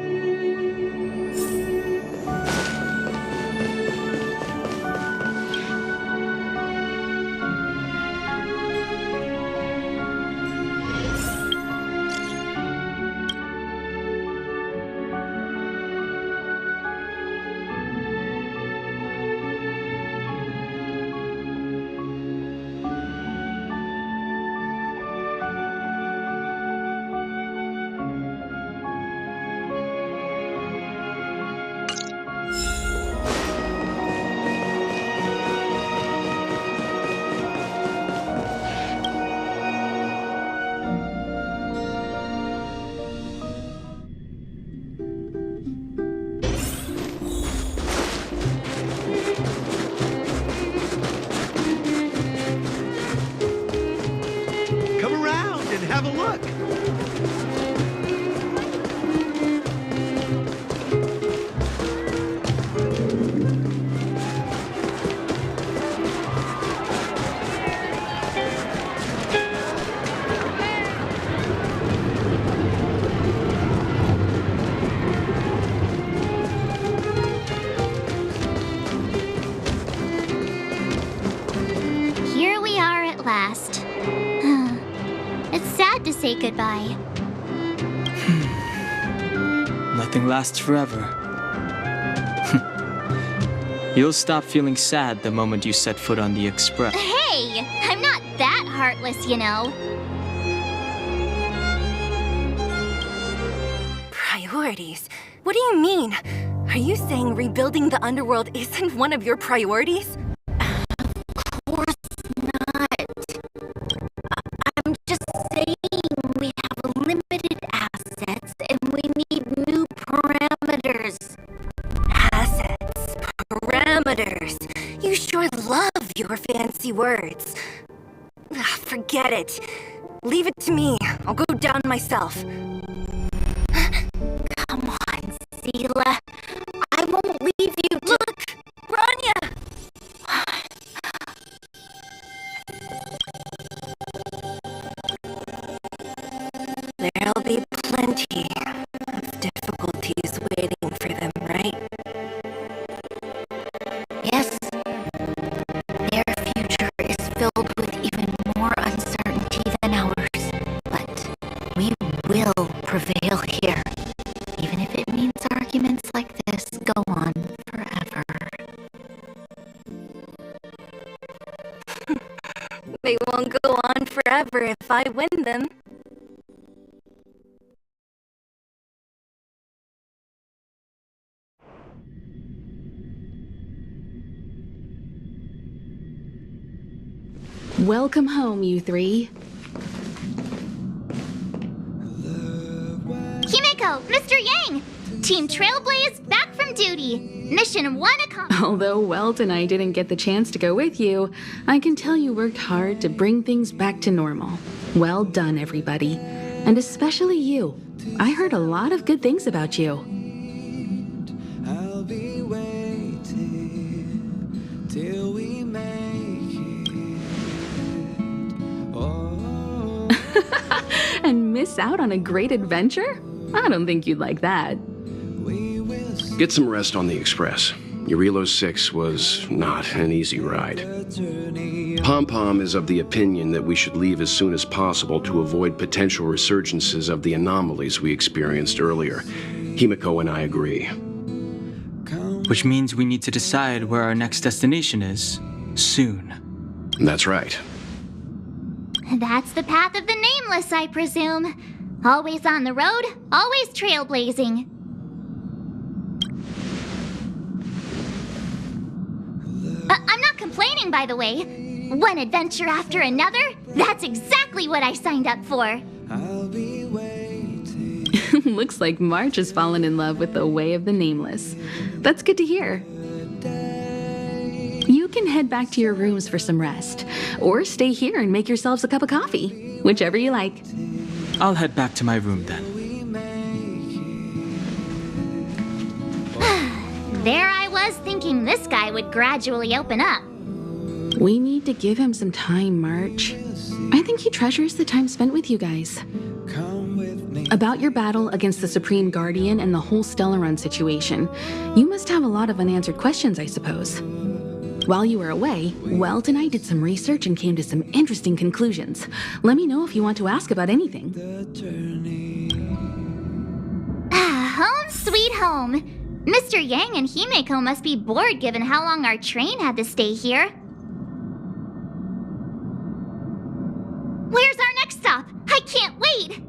Have a look. sad to say goodbye. Nothing lasts forever. You'll stop feeling sad the moment you set foot on the Express. Hey, I'm not that heartless, you know. Priorities? What do you mean? Are you saying rebuilding the underworld isn't one of your priorities? Of course not. I'm just saying we have limited assets and we need new parameters. Assets, parameters. You sure love your fancy words. Forget it. Leave it to me. I'll go down myself. Come on, Seela. I won't leave you to— Look! Bronya! There'll be plenty of difficulties waiting for them, right? Yes. Their future is filled with even more uncertainty than ours. But we will prevail here. Even if it means arguments like this go on forever. They won't go on forever if I win them. Welcome home, you three. Himeko, Mr. Yang! Team Trailblaze back from duty. Mission 1 accomplished. Although Welt and I didn't get the chance to go with you, I can tell you worked hard to bring things back to normal. Well done, everybody. And especially you. I heard a lot of good things about you. I'll be waiting till we make it. Oh. And miss out on a great adventure? I don't think you'd like that. Get some rest on the Express. Jarilo-VI was not an easy ride. Pom-Pom is of the opinion that we should leave as soon as possible to avoid potential resurgences of the anomalies we experienced earlier. Himeko and I agree. Which means we need to decide where our next destination is, soon. That's right. That's the path of the Nameless, I presume. Always on the road, always trailblazing. I'm not complaining, by the way. One adventure after another, that's exactly what I signed up for. Looks like March has fallen in love with the way of the Nameless. That's good to hear. You can head back to your rooms for some rest, or stay here and make yourselves a cup of coffee, whichever you like. I'll head back to my room then. There I was thinking this guy would gradually open up. We need to give him some time, March. I think he treasures the time spent with you guys. About your battle against the Supreme Guardian and the whole Stellaron situation, you must have a lot of unanswered questions, I suppose. While you were away, Welt and I did some research and came to some interesting conclusions. Let me know if you want to ask about anything. Home sweet home. Mr. Yang and Himeko must be bored given how long our train had to stay here. Where's our next stop? I can't wait!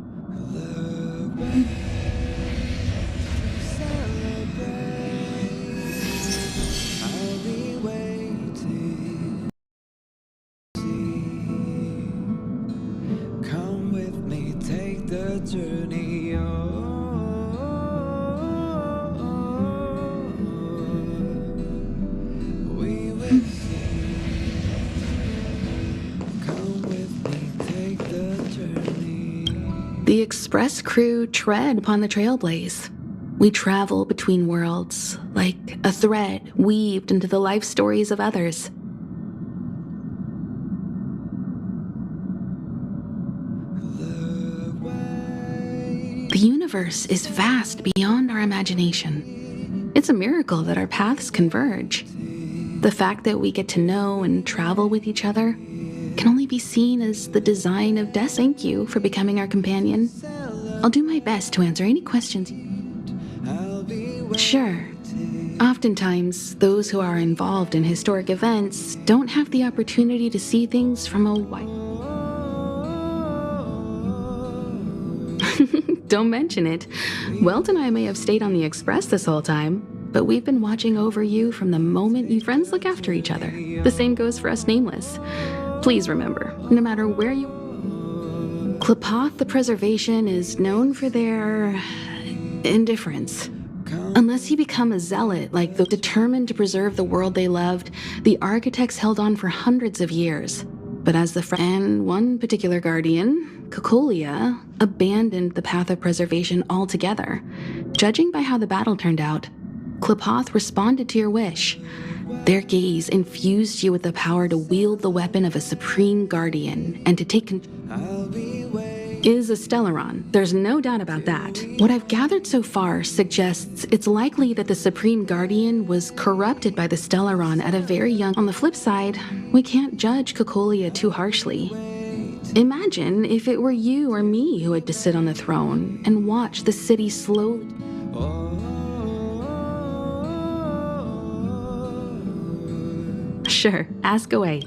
Come with me, take the journey on. We will come with me, take the journey. The Express crew tread upon the Trailblaze. We travel between worlds, like a thread weaved into the life stories of others. The universe is vast beyond our imagination. It's a miracle that our paths converge. The fact that we get to know and travel with each other, can only be seen as the design of death. Thank you for becoming our companion. I'll do my best to answer any questions. Sure. Oftentimes, those who are involved in historic events don't have the opportunity to see things from a wide... Don't mention it. Welt and I may have stayed on the Express this whole time, but we've been watching over you from the moment you friends look after each other. The same goes for us Nameless. Please remember, no matter where you... Klapoth the Preservation is known for their... indifference. Unless you become a zealot, like the determined to preserve the world they loved, the architects held on for hundreds of years. But as and one particular guardian, Cocolia, abandoned the path of preservation altogether. Judging by how the battle turned out, Klapoth responded to your wish. Their gaze infused you with the power to wield the weapon of a supreme guardian and to take is a Stellaron. There's no doubt about that. What I've gathered so far suggests it's likely that the Supreme Guardian was corrupted by the Stellaron at a very young... On the flip side, we can't judge Cocolia too harshly. Imagine if it were you or me who had to sit on the throne and watch the city slowly... Sure, ask away.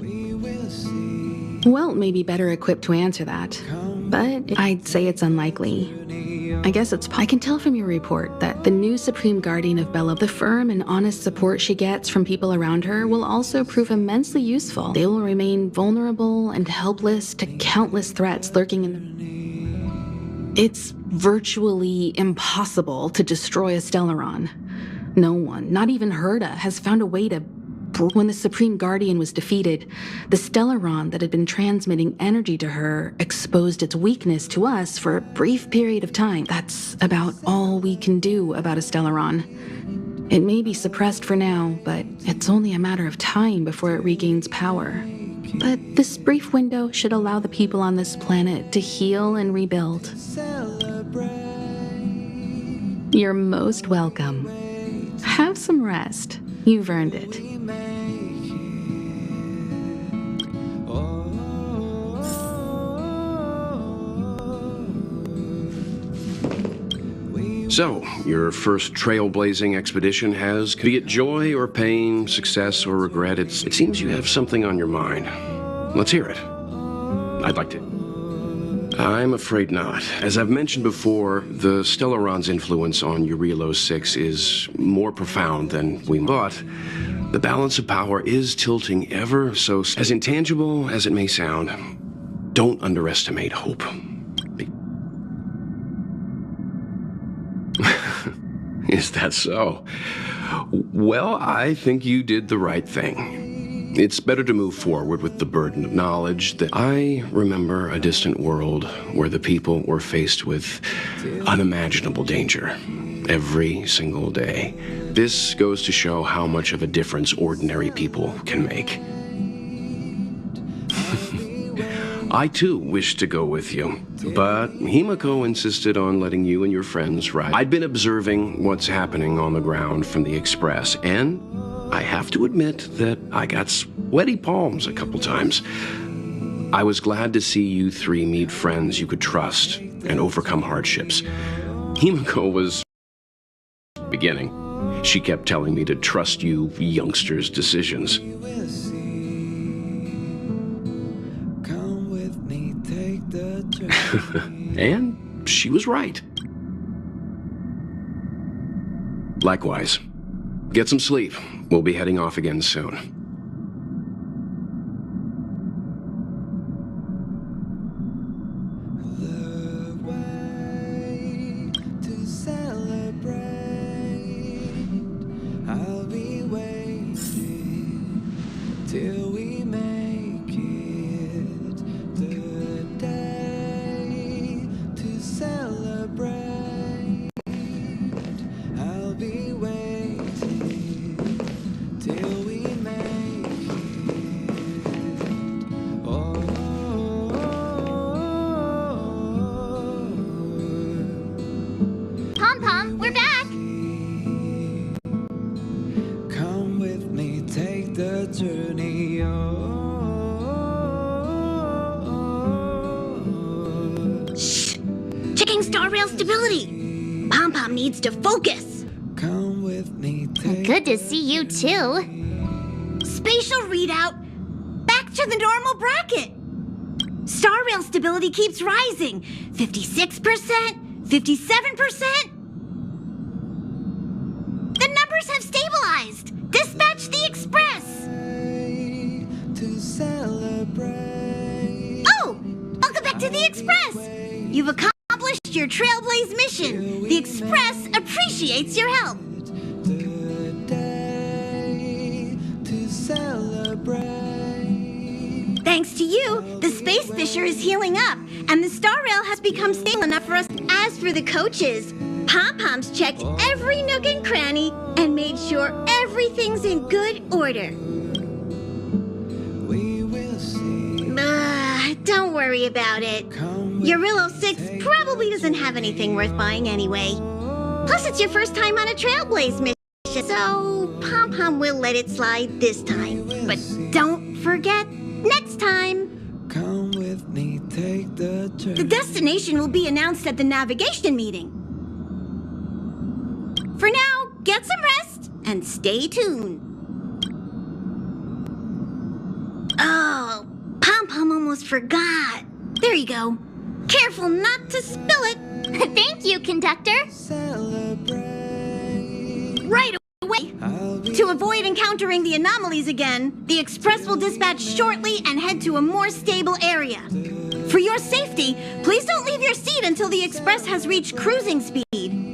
Welt may be better equipped to answer that, but I'd say it's unlikely. I guess I can tell from your report that the new Supreme Guardian of Bella, the firm and honest support she gets from people around her will also prove immensely useful. They will remain vulnerable and helpless to countless threats lurking in the... It's virtually impossible to destroy a Stellaron. No one, not even Herda, has found a way to... When the Supreme Guardian was defeated, the Stellaron that had been transmitting energy to her exposed its weakness to us for a brief period of time. That's about all we can do about a Stellaron. It may be suppressed for now, but it's only a matter of time before it regains power. But this brief window should allow the people on this planet to heal and rebuild. You're most welcome. Have some rest. You've earned it. So, your first trailblazing expedition has, be it joy or pain, success or regret, it seems you have something on your mind. Let's hear it. I'd like to. I'm afraid not. As I've mentioned before, the Stellaron's influence on Jarilo-VI is more profound than we thought. The balance of power is tilting ever so... As intangible as it may sound, don't underestimate hope. Is that so? Well, I think you did the right thing. It's better to move forward with the burden of knowledge that I remember a distant world where the people were faced with unimaginable danger every single day. This goes to show how much of a difference ordinary people can make. I too wished to go with you, but Himiko insisted on letting you and your friends ride. I'd been observing what's happening on the ground from the Express, and I have to admit that I got sweaty palms a couple times. I was glad to see you three meet friends you could trust and overcome hardships. Himiko was beginning. She kept telling me to trust you youngsters' decisions. And she was right. Likewise. Get some sleep. We'll be heading off again soon. star rail stability. Pom-Pom needs to focus. Come with me, take Good to see you too. Spatial readout. Back to the normal bracket. Star rail stability keeps rising. 56%, 57%. The numbers have stabilized. Dispatch the express. to celebrate. Oh, welcome back to the express. You've accomplished your Trailblaze mission. The express appreciates your help. To celebrate. Thanks to you, the Space Fisher is healing up, and the Star Rail has become stable enough for us. As for the coaches, Pom-Pom's checked every nook and cranny and made sure everything's in good order. We will see. Don't worry about it. Jarilo-VI probably doesn't have anything worth buying anyway. Plus, it's your first time on a Trailblaze mission, so Pom-Pom will let it slide this time. But don't forget, next time. Come with me, take the journey. The destination will be announced at the navigation meeting. For now, get some rest and stay tuned. Oh, Pom-Pom almost forgot. There you go. Careful not to spill it. Thank you, conductor. Right away. To avoid encountering the anomalies again, the express will dispatch shortly and head to a more stable area. For your safety, please don't leave your seat until the express has reached cruising speed.